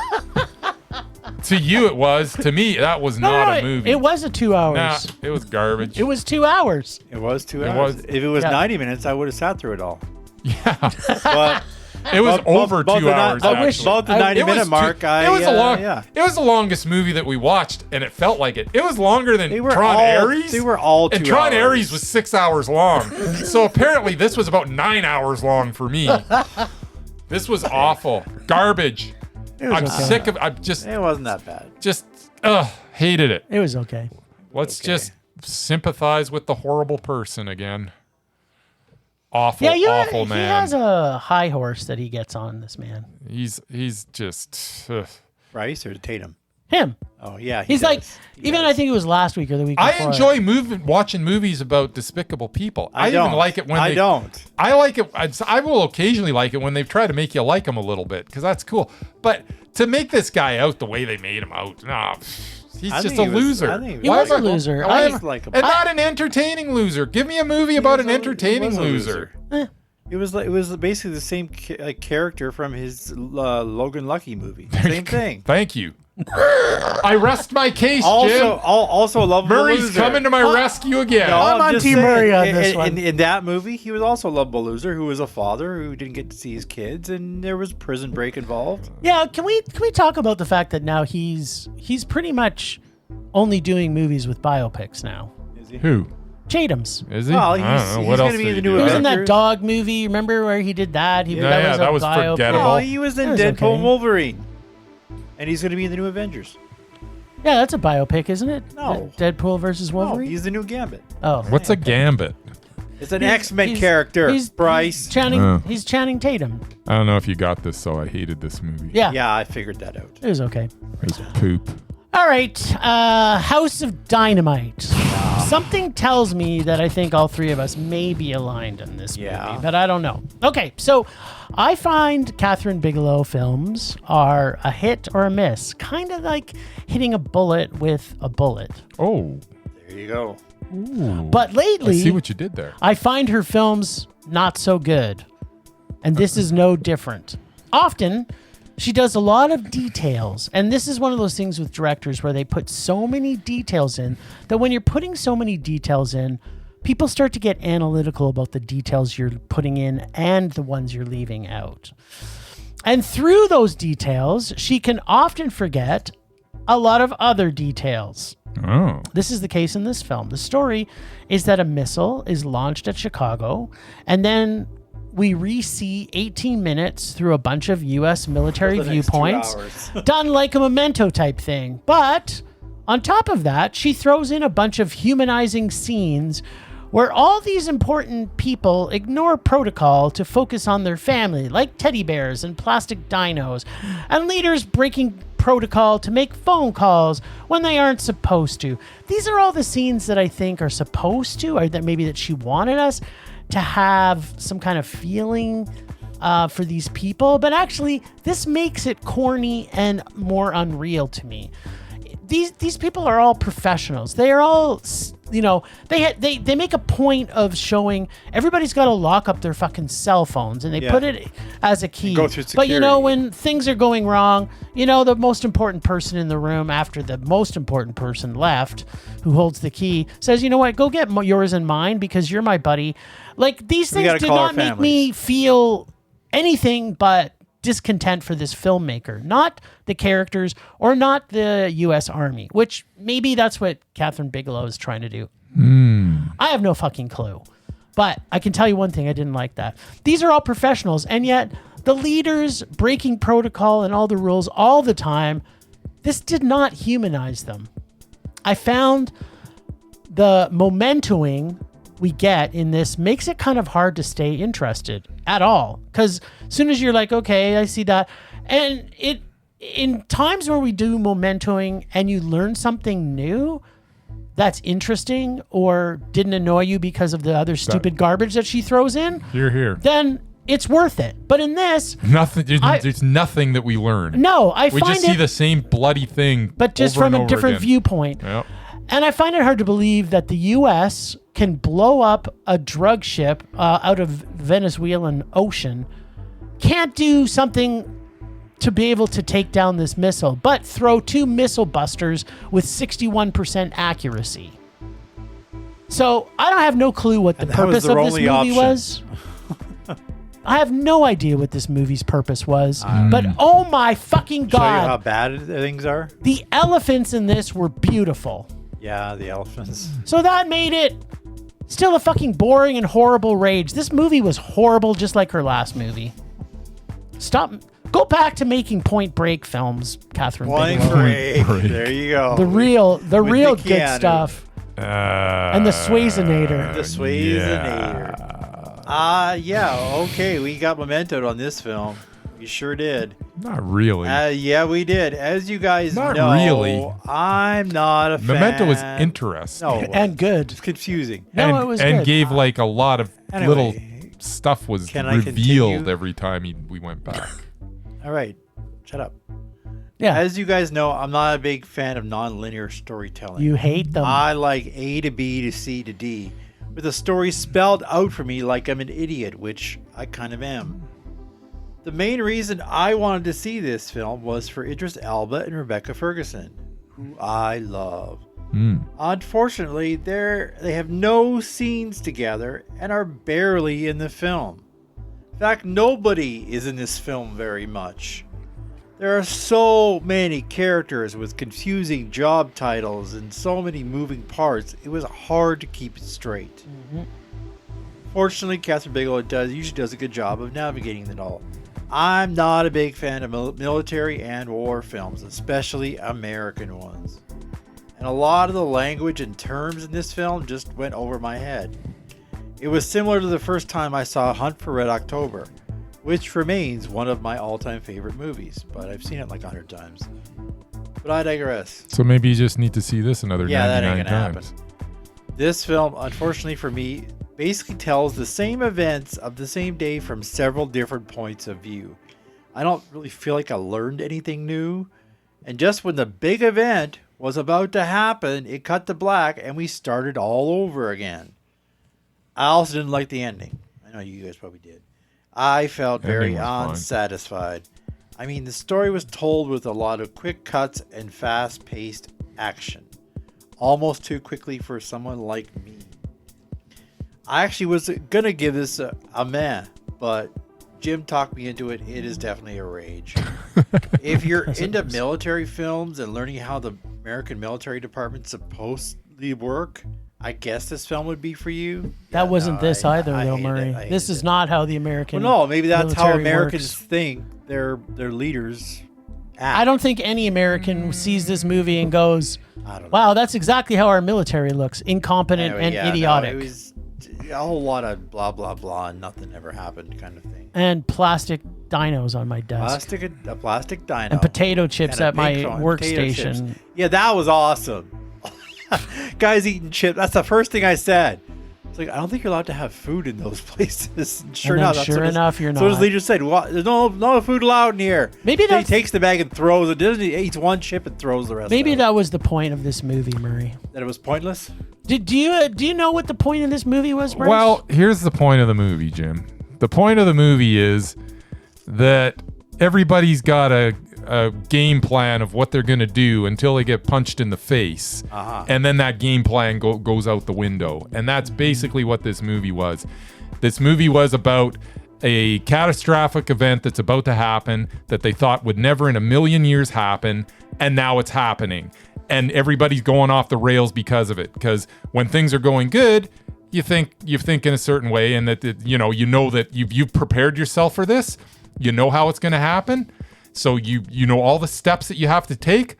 To you it was. To me, that was not a movie. It was a 2 hours. Nah, it was garbage. It was 2 hours. It was 2 hours. If it was 90 minutes, I would have sat through it all. Yeah. But It was over 2 hours. About the 90-minute mark, it was the longest movie that we watched, and it felt like it. It was longer than Tron Ares. They were all 2 and Tron hours. Ares was 6 hours long. So apparently this was about 9 hours long for me. This was awful. Garbage. I'm sick of It wasn't that bad. Hated it. It was okay. Let's just sympathize with the horrible person again. Awful, awful man. He has a high horse that he gets on, this man. He's just... Bryce or Tatum? Him. Oh, yeah. He's like, I think it was last week or the week before. I enjoy watching movies about despicable people. I even like it when I don't. I like it. I will occasionally like it when they try to make you like him a little bit, because that's cool. But to make this guy out the way they made him out, he's just a loser. He was a loser. Like him. And not an entertaining loser. Give me a movie about an entertaining loser. It was basically the same character from his Logan Lucky movie. Same thing. Thank you. I rest my case, Jim. Also a lovable Murray's loser. coming to my rescue again. No, I'm on just Team saying, Murray on this one. In that movie, he was also a lovable loser who was a father who didn't get to see his kids, and there was prison break involved. Yeah, can we talk about the fact that now he's pretty much only doing movies with biopics now? Is he? Who? Tatum's. Is he? Well, I don't know. What he's else gonna be did in he the new do? He was in Avengers. that dog movie. Remember where he did that? That was biopic. forgettable. Oh, he was in That was Deadpool okay. and Wolverine, and he's going to be in the new Avengers. Yeah, that's a biopic, isn't it? No. Deadpool versus No, Wolverine? he's the new Gambit. Oh. What's a gambit? It's an X-Men character, Bryce. He's Channing Tatum. I don't know if you got this, so I hated this movie. Yeah. Yeah, I figured that out. It was okay. It was poop. All right. House of Dynamite. Something tells me that I think all three of us may be aligned in this movie, but I don't know. Okay, so I find Kathryn Bigelow films are a hit or a miss. Kind of like hitting a bullet with a bullet. Oh. There you go. Ooh. But lately, I see what you did there. I find her films not so good. And this is no different. Often, she does a lot of details. And this is one of those things with directors where they put so many details in that when you're putting so many details in, people start to get analytical about the details you're putting in and the ones you're leaving out. And through those details, she can often forget a lot of other details. Oh. This is the case in this film. The story is that a missile is launched at Chicago, and then we re-see 18 minutes through a bunch of U.S. military viewpoints, done like a Memento type thing. But on top of that, she throws in a bunch of humanizing scenes where all these important people ignore protocol to focus on their family, like teddy bears and plastic dinos, and leaders breaking protocol to make phone calls when they aren't supposed to. These are all the scenes that I think are supposed to, or that maybe that she wanted us to have some kind of feeling for these people, but actually this makes it corny and more unreal to me. These people are all professionals. They are all, they make a point of showing everybody's got to lock up their fucking cell phones, and they put it as a key. Go through security. But when things are going wrong, the most important person in the room after the most important person left, who holds the key, says, "You know what? Go get yours and mine because you're my buddy." Like, these things did not make me feel anything but discontent for this filmmaker, not the characters or not the U.S. Army, which maybe that's what Kathryn Bigelow is trying to do. I have no fucking clue. But I can tell you one thing, I didn't like that. These are all professionals, and yet The leaders breaking protocol and all the rules all the time. This did not humanize them. I found the momentoing we get in this makes it kind of hard to stay interested at all. Because as soon as you're like, okay, I see that. And in times where we do momentoing and you learn something new that's interesting or didn't annoy you because of the other stupid garbage that she throws in, Here. then it's worth it. But in this, Nothing. There's nothing that we learn. no, I We find just see it, the same bloody thing, but just over from and a over different again. viewpoint. Yep. And I find it hard to believe that the U.S. can blow up a drug ship out of Venezuelan ocean, can't do something to be able to take down this missile, but throw 2 missile busters with 61% accuracy. So I don't have no clue what the And that was purpose their of this only movie option. was. I have no idea what this movie's purpose was, but oh my fucking Show you how God, bad things are. the elephants in this were beautiful. Yeah, the elephants. So that made it still a fucking boring and horrible Rage. This movie was horrible, just like her last movie. Stop. Go back to making Point Break films, Kathryn Point Bigelow. Break. Break. There you go. The real With good the Keanu. stuff. And the Swayzenator. The Swayzenator. Yeah, okay. We got mementoed on this film. We sure did. Not really. Yeah, we did. As you guys Not know, really. I'm not a fan. Memento was interesting. No, And good. it's confusing. No, it was and good. gave like a lot of Anyway, little stuff was can I revealed continue? every time we went back. All right, shut up. Yeah. As you guys know, I'm not a big fan of non-linear storytelling. You hate them. I like A to B to C to D, with the story spelled out for me like I'm an idiot, which I kind of am. The main reason I wanted to see this film was for Idris Elba and Rebecca Ferguson, who I love. Unfortunately, they have no scenes together and are barely in the film. In fact, nobody is in this film very much. There are so many characters with confusing job titles and so many moving parts, it was hard to keep it straight. Fortunately, Kathryn Bigelow usually does a good job of navigating it all. I'm not a big fan of military and war films, especially American ones. And a lot of the language and terms in this film just went over my head. It was similar to the first time I saw Hunt for Red October, which remains one of my all-time favorite movies, but I've seen it like 100 times. But I digress. So maybe you just need to see this another Yeah, that 99 ain't gonna times. happen. This film, unfortunately for me, basically tells the same events of the same day from several different points of view. I don't really feel like I learned anything new. And just when the big event was about to happen, it cut to black and we started all over again. I also didn't like the ending. I know you guys probably did. I felt very Ending was fine. unsatisfied. I mean, the story was told with a lot of quick cuts and fast-paced action. Almost too quickly for someone like me. I actually was going to give this a meh, but Jim talked me into it. It is definitely a rage. If you're into military films and learning how the American military department's supposed to work, I guess this film would be for you. That wasn't this either, I though, hate Murray. it. I This hate is it. not how the American. Well, no, maybe that's how military Americans works. think their leaders act. I don't think any American sees this movie and goes, I don't know. "Wow, that's exactly how our military looks: incompetent Anyway, and yeah, no, idiotic, it was a whole lot of blah blah blah and nothing ever happened kind of thing. and plastic dinos on my desk, A plastic dino. and potato chips and a at my pink phone, potato chips. workstation." Yeah, that was awesome. Guys eating chips. That's the first thing I said. It's like, I don't think you're allowed to have food in those places. And sure And then enough, that's sure what his- enough, you're that's what his not. leader said. Well, there's no food allowed in here. Maybe So he that's- takes the bag and throws it. Doesn't he? Eats one chip and throws the rest. Maybe out. that was the point of this movie, Murray. That it was pointless. Do you know what the point of this movie was, Bryce? Well, here's the point of the movie, Jim. The point of the movie is that everybody's got a game plan of what they're going to do until they get punched in the face. And then that game plan goes out the window. And that's basically what this movie was. This movie was about a catastrophic event that's about to happen that they thought would never in a million years happen. And now it's happening. And everybody's going off the rails because of it. Because when things are going good, you think in a certain way, and that you know that you've prepared yourself for this. You know how it's going to happen. So you know all the steps that you have to take.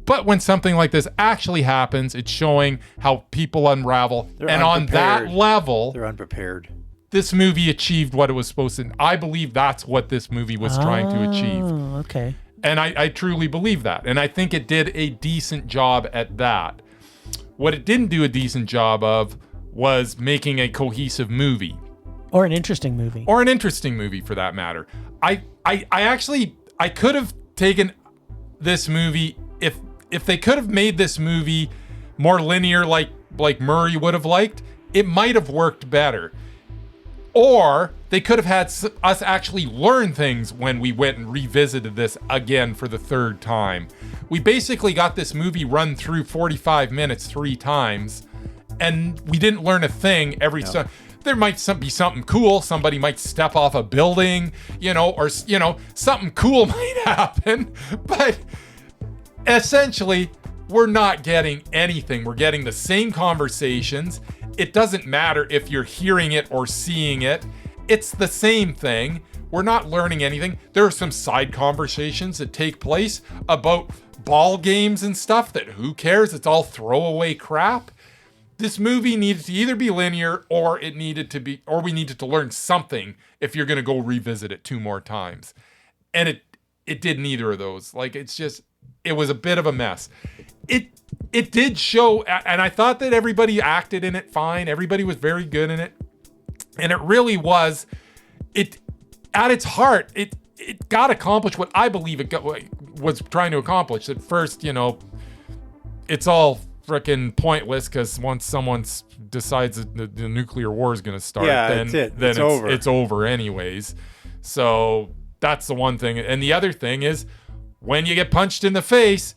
But when something like this actually happens, it's showing how people unravel. And on that level, they're unprepared. This movie achieved what it was supposed to. I believe that's what this movie was trying to achieve. Okay. And I truly believe that. And I think it did a decent job at that. What it didn't do a decent job of was making a cohesive movie. Or an interesting movie. Or an interesting movie, for that matter. I could have taken this movie if they could have made this movie more linear, like Murray would have liked, it might have worked better. Or they could have had us actually learn things when we went and revisited this again for the third time. We basically got this movie run through 45 minutes 3 times, and we didn't learn a thing every time. There might be something cool. Somebody might step off a building, or something cool might happen. But essentially, we're not getting anything. We're getting the same conversations. It doesn't matter if you're hearing it or seeing it. It's the same thing. We're not learning anything. There are some side conversations that take place about ball games and stuff that who cares? It's all throwaway crap. This movie needed to either be linear or we needed to learn something if you're going to go revisit it 2 more times. And it did neither of those. It was a bit of a mess. It did show, and I thought that everybody acted in it fine. Everybody was very good in it. And it really was, at its heart, it got accomplished what I believe was trying to accomplish. At first, it's all freaking pointless because once someone decides that the nuclear war is going to start, then it's over. It's over anyways. So that's the one thing. And the other thing is, when you get punched in the face,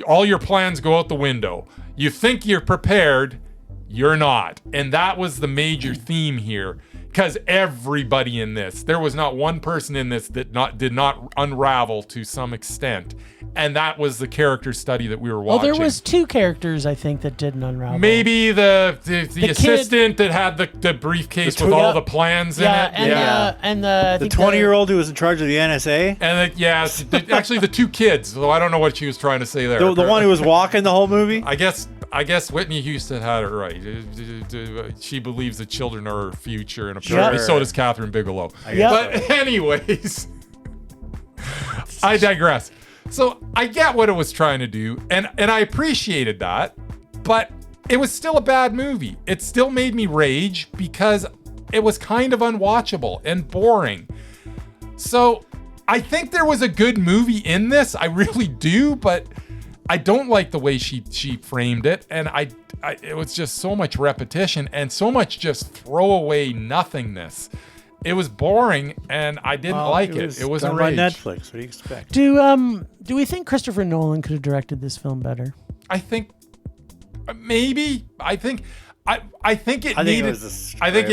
all your plans go out the window. You think you're prepared, you're not. And that was the major theme here. Because everybody in this, there was not one person in this that did not unravel to some extent. And that was the character study that we were watching. Well, there was 2 characters, I think, that didn't unravel. Maybe the assistant that had the briefcase with all the plans in it. And the 20-year-old who was in charge of the NSA. And actually the 2 kids, though I don't know what she was trying to say there. The one who was walking the whole movie? I guess Whitney Houston had it right. She believes that children are her future, and apparently so does Kathryn Bigelow. But anyways, I digress. So I get what it was trying to do, and I appreciated that, but it was still a bad movie. It still made me rage because it was kind of unwatchable and boring. So I think there was a good movie in this. I really do, but I don't like the way she framed it, and it was just so much repetition and so much just throwaway nothingness. It was boring, and I didn't like it. It was a rage. By Netflix. What do you expect? Do we think Christopher Nolan could have directed this film better? I think maybe. I think it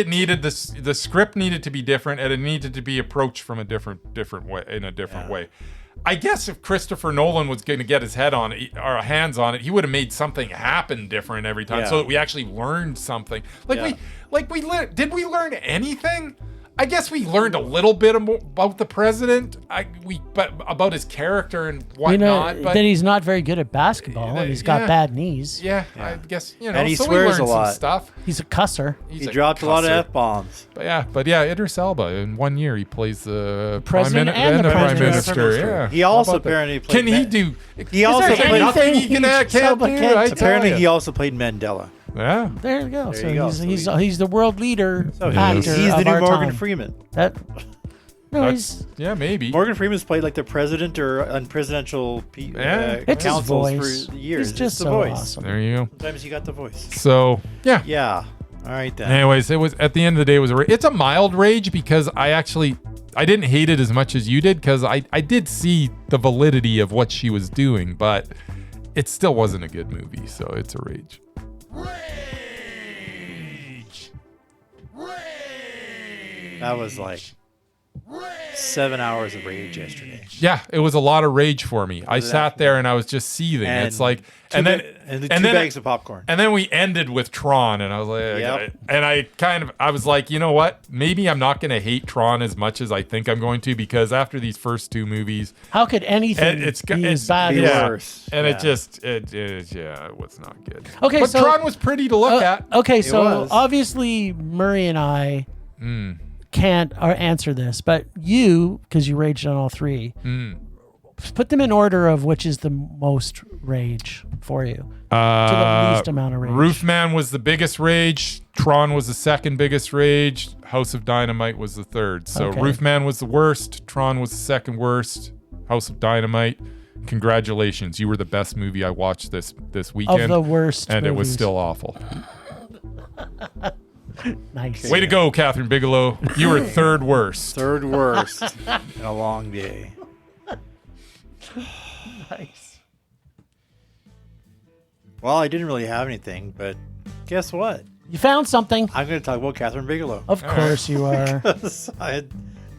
needed the script needed to be different, and it needed to be approached from a different way. I guess if Christopher Nolan was going to get his head on it or hands on it, he would have made something happen different every time, so that we actually learned something. Did we learn anything? I guess we learned a little bit about the president, but about his character and whatnot. But that he's not very good at basketball and he's got bad knees. Yeah, I guess and he so swears we learned a lot. some stuff. He's a cusser. He dropped a lot of F-bombs. But yeah, Idris Elba. In 1 year, he plays the president and the prime minister. Yeah, he also apparently played. Can he do? He also played nothing. He can't do. Apparently, he also played Mandela. Yeah. There you go. There you go. He's the world leader actor. He's the new Morgan time. Freeman. Maybe. Morgan Freeman's played like the president or on presidential it's his councils voice. for years. He's just it's the so voice. awesome. There you go. Sometimes you got the voice. So yeah. Yeah. All right then. Anyways, it was at the end of the day, it's a mild rage because I didn't hate it as much as you did because I did see the validity of what she was doing, but it still wasn't a good movie, so it's a rage. That was like 7 hours of rage yesterday. Yeah, it was a lot of rage for me. I sat there and I was just seething. And it's like, two bags of popcorn. And then we ended with Tron, and I was like, Yep. and I was like, you know what? Maybe I'm not going to hate Tron as much as I think I'm going to, because after these first two movies, How could anything be as bad be as... worse. and Yeah. it was not good. Okay, but so- Tron was pretty to look at. Okay, so was. obviously Murray and I can't answer this, but you, because you raged on all three, put them in order of which is the most rage for you. To the least amount of rage. Roofman was the biggest rage. Tron was the second biggest rage. House of Dynamite was the third. So Okay. Roofman was the worst. Tron was the second worst. House of Dynamite. Congratulations, you were the best movie I watched this weekend. Of the worst and it was movies. still awful. Nice. Way to go, Kathryn Bigelow. You were third worst. Third worst in a long day. Nice. Well, I didn't really have anything, but guess what? You found something. I'm going to talk about Kathryn Bigelow. Of course you are. I had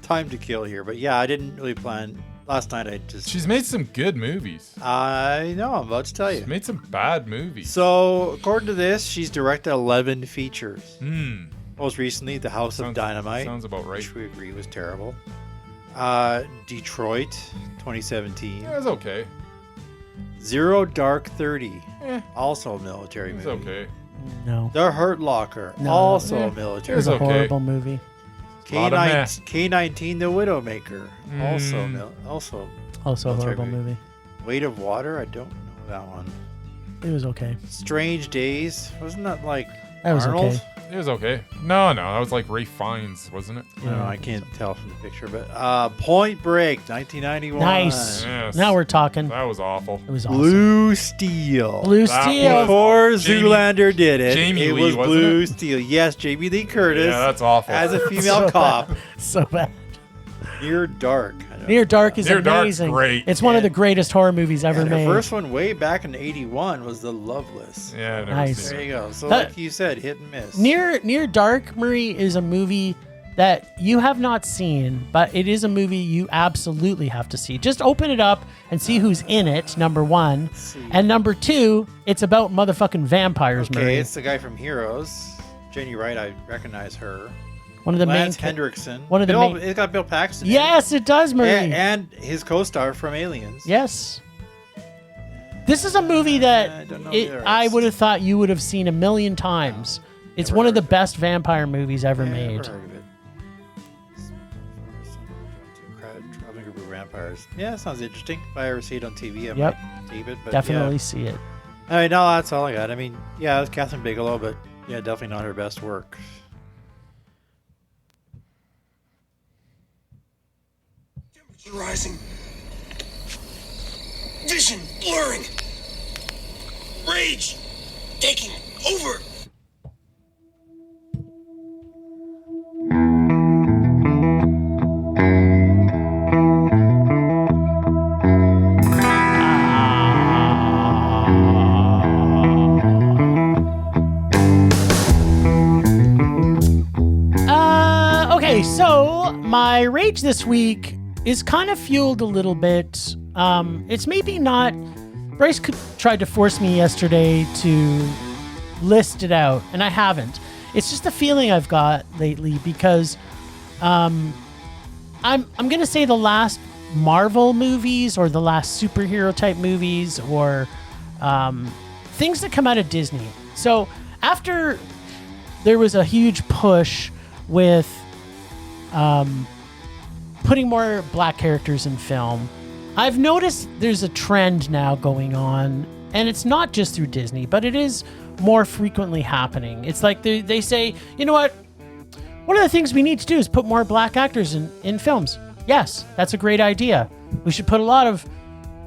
time to kill here, but yeah, I didn't really plan. Last night I just... She's made some good movies. I know, I'm about to tell you. She's made some bad movies. So, according to this, she's directed 11 features. Hmm. Most recently, The House of Dynamite. Sounds about right. Which we agree was terrible. Detroit, 2017. Yeah, it was okay. Zero Dark 30. Eh. Also a military It was movie. okay. No. The Hurt Locker. No. Also Yeah. a It military was a okay. horrible movie. Lot of meh. K-19 The Widowmaker. Also Also a Military horrible movie. movie. Weight of Water. I don't know that one. It was okay. Strange Days. Wasn't that like That was Arnold? okay. It was okay. No, that was like Ray Fiennes, wasn't it? I don't know, I can't tell from the picture, but Point Break, 1991. Nice. Yes. Now we're talking. That was awful. It was awesome. Blue Steel. Blue That Steel. was- Before Jamie- Zoolander did it, Jamie it Lee, was wasn't Blue it? Steel. Yes, Jamie Lee Curtis Yeah, that's awful. as a female So cop. bad. So bad. Near Dark. I don't Near know. Dark is Near Dark's amazing. great. It's one of the greatest horror movies ever And made. the first one way back in 81 was The Loveless. Yeah, I've never Nice. seen There it. you go. So That- like you said, hit and miss. Near Dark, Marie, is a movie that you have not seen, but it is a movie you absolutely have to see. Just open it up and see who's in it, number one. see. And number two, it's about motherfucking vampires, Okay, Marie. it's the guy from Heroes. Jenny Wright, I recognize her. One of the Lance main... Hendrickson. one of the Bill, main- It's got Bill Paxton. in it. Yes, it does, Marie. And his co-star from Aliens. Yes. This is a movie that I don't know the rest. I would have thought you would have seen a million times. It's never one of the heard of it. best vampire movies ever Yeah, made. never heard of it. Traveling group of vampires. Yeah, sounds interesting. If I ever see it on TV, I Yep. might tape it. But Definitely Yeah. see it. I mean, no, that's all I got. I mean, yeah, it's Kathryn Bigelow, but yeah, definitely not her best work. Temperature rising. Vision blurring. Rage taking over. Okay, so my rage this week is kind of fueled a little bit. It's maybe not. Bryce tried to force me yesterday to list it out, and I haven't. It's just a feeling I've got lately because I'm gonna say the last Marvel movies or the last superhero type movies or things that come out of Disney. So after there was a huge push with putting more black characters in film, I've noticed there's a trend now going on, and it's not just through Disney, but it is more frequently happening. It's like they say, you know what? One of the things we need to do is put more black actors in films. Yes, that's a great idea. We should put a lot of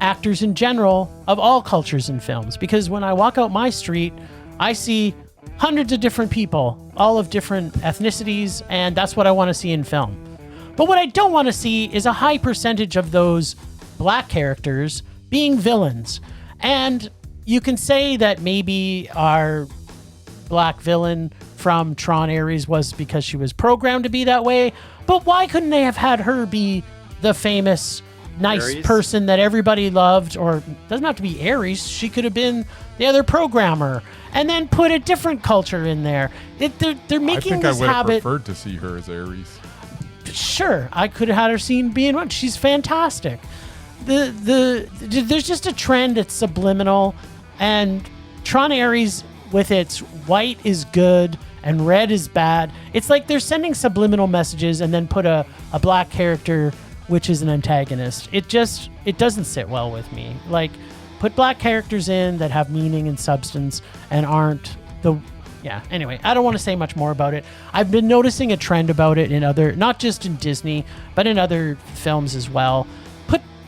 actors in general of all cultures in films, because when I walk out my street, I see hundreds of different people, all of different ethnicities, and that's what I want to see in film. But what I don't want to see is a high percentage of those black characters being villains. And you can say that maybe our black villain from Tron Ares was because she was programmed to be that way, But why couldn't they have had her be the famous, nice Aries? person that everybody loved? Or doesn't have to be Aries. She could have been the other programmer, and then put a different culture in there. They're I making think I this would have habit. preferred to see her as Aries. Sure, I could have had her seen being one. She's fantastic. There's just a trend. It's subliminal, and Tron Ares with its white is good and red is bad. It's like they're sending subliminal messages and then put a black character which is an antagonist. It doesn't sit well with me. Like, put black characters in that have meaning and substance and aren't the... Yeah, anyway, I don't want to say much more about it. I've been noticing a trend about it in other... Not just in Disney, but in other films as well.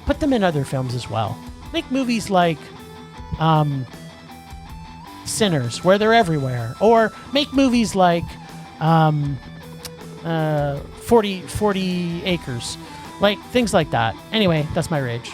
Put them in other films as well. Make movies like Sinners, where they're everywhere. Or make movies like 40 Acres. Like, things like that. Anyway, that's my rage.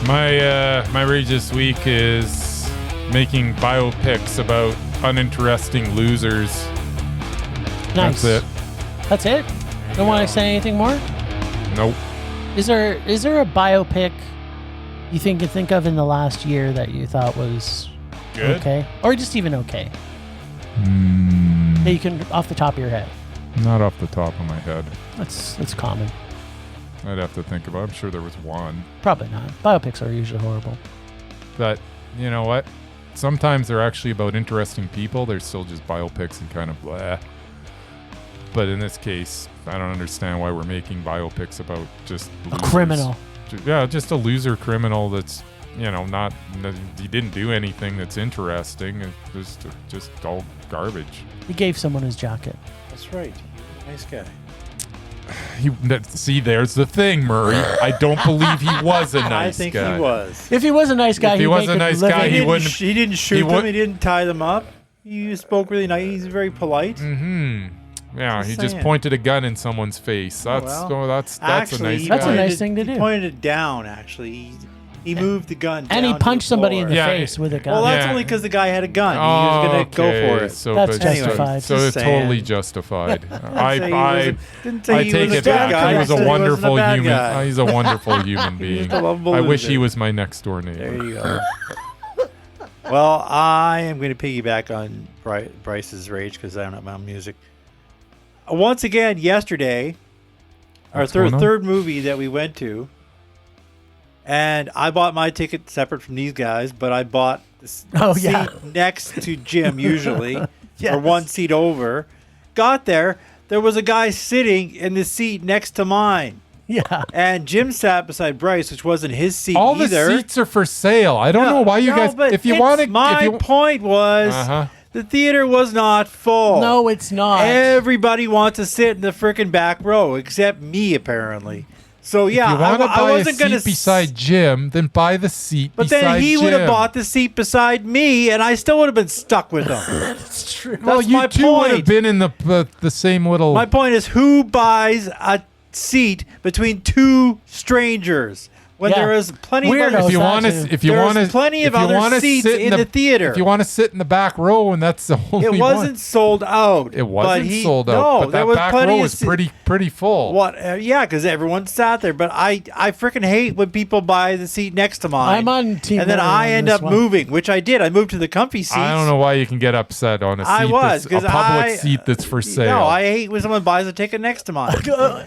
My rage this week is making biopics about uninteresting losers. Nice. That's it. That's it? Don't want to say anything more? Nope. Is there a biopic you can think of in the last year that you thought was Good? okay? Or just even okay? That you can, off the top of your head. Not off the top of my head. That's common. I'd have to think about it. I'm sure there was one. Probably not. Biopics are usually horrible. But you know what? Sometimes they're actually about interesting people. They're still just biopics and kind of blah. But in this case, I don't understand why we're making biopics about just A losers. criminal. Yeah, just a loser criminal that's, not, he didn't do anything that's interesting. It's just all garbage. He gave someone his jacket. That's right. Nice guy. See, there's the thing, Murray. I don't believe he was a nice I think guy. he was. If he was a nice guy, If he he'd was make a nice living. guy, he wouldn't. He didn't shoot he them. would- He didn't tie them up. He spoke really nice. He's very polite. Yeah, Just he just saying. pointed a gun in someone's face. That's that's Actually, a nice he guy. That's a nice thing to He do. pointed it down. Actually, he moved the gun. And he down to punched the somebody in floor. the Yeah, face with a gun. Well, that's Yeah. only because the guy had a gun. He was gonna go for it. So, That's but- justified. So Just it's saying. totally justified. Didn't say I he take was a it bad back. guy. He was I said a he wasn't wonderful bad human. guy. He's a wonderful human He's being. a lovable I wish he loser. was my next door neighbor. There you go. Well, I am going to piggyback on Bryce's rage because I don't have my own music. Once again, yesterday, our What's going on? third movie that we went to, and I bought my ticket separate from these guys, but I bought the seat next to Jim usually, Yes. or one seat over. Got there was a guy sitting in the seat next to mine. Yeah. And Jim sat beside Bryce, which wasn't his seat All the either. seats are for sale. I don't know why you guys. But If you want to, my point was the theater was not full. No, it's not. Everybody wants to sit in the freaking back row, except me apparently. So yeah, if you want to I buy a wasn't seat gonna beside Jim, then buy the seat But beside then he would have Jim. bought the seat beside me, and I still would have been stuck with him. It's true. Well, That's you my two would have point. been in the same little. My point is, who buys a seat between two strangers when Yeah. there is plenty of Weirdos. other if you that want too. to, if you There's want to, plenty of if you other wanna seats sit in the theater. If you want to sit in the back row, and that's the only It one. wasn't sold out. It wasn't but sold out. No, but there that was back plenty row of was pretty full. What? Yeah, because everyone sat there. But I freaking hate when people buy the seat next to mine. I'm on team and then Murray I on end this up one. moving, which I did. I moved to the comfy seats. I don't know why you can get upset on a seat. I was, that's a 'cause public I- seat that's for sale. No, I hate when someone buys a ticket next to mine,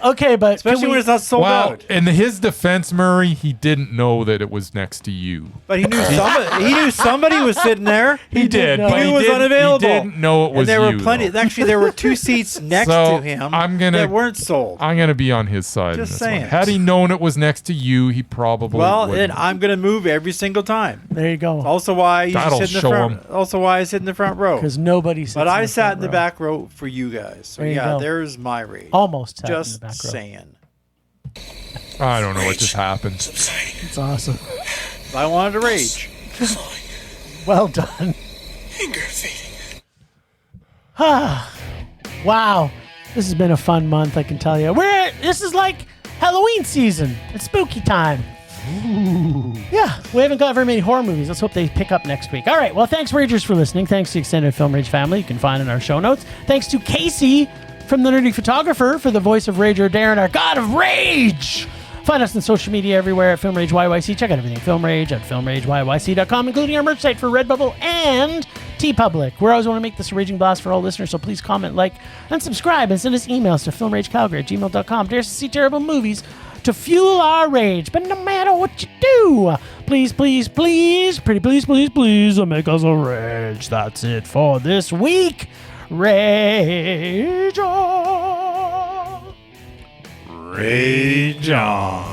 Okay, but especially when it's not sold well, out. in his defense, Murray, he didn't know that it was next to you. But he knew somebody was sitting there. He did, know. but He he was didn't- unavailable. He didn't know it was And there you. were plenty. though. Actually, there were two seats next So, to him I'm gonna- that weren't sold. I'm gonna be on his side. Just in this saying. One. Had he known it was next to you, he probably Well, wouldn't. then I'm gonna move every single time. there you go. Also, why I usually That'll sit in the show front. 'em. Also, why I sit in the front row. Because nobody sits But I sat in front the row. back row for you guys. So There you yeah, go. there's my rage. Almost sat Just in the back row. saying. I don't know what just happened. It's awesome. I wanted to rage. Well done. Anger fading. Wow. This has been a fun month, I can tell you. This is like Halloween season. It's spooky time. Ooh. Yeah, we haven't got very many horror movies. Let's hope they pick up next week. All right, well, thanks, Ragers, for listening. Thanks to the extended Film Rage family. You can find in our show notes. Thanks to Casey from The Nerdy Photographer for the voice of Rager Darren, our God of Rage. Find us on social media everywhere at Film Rage YYC. Check out everything Film Rage at filmrageyyc.com, including our merch site for Redbubble and TeePublic. We always want to make this a raging blast for all listeners, so please comment, like, and subscribe, and send us emails to filmragecalgary@gmail.com. Dare us to see terrible movies to fuel our rage. But no matter what you do, please, please, please, pretty please, please, please, make us a rage. That's it for this week. Rage on. Rage on.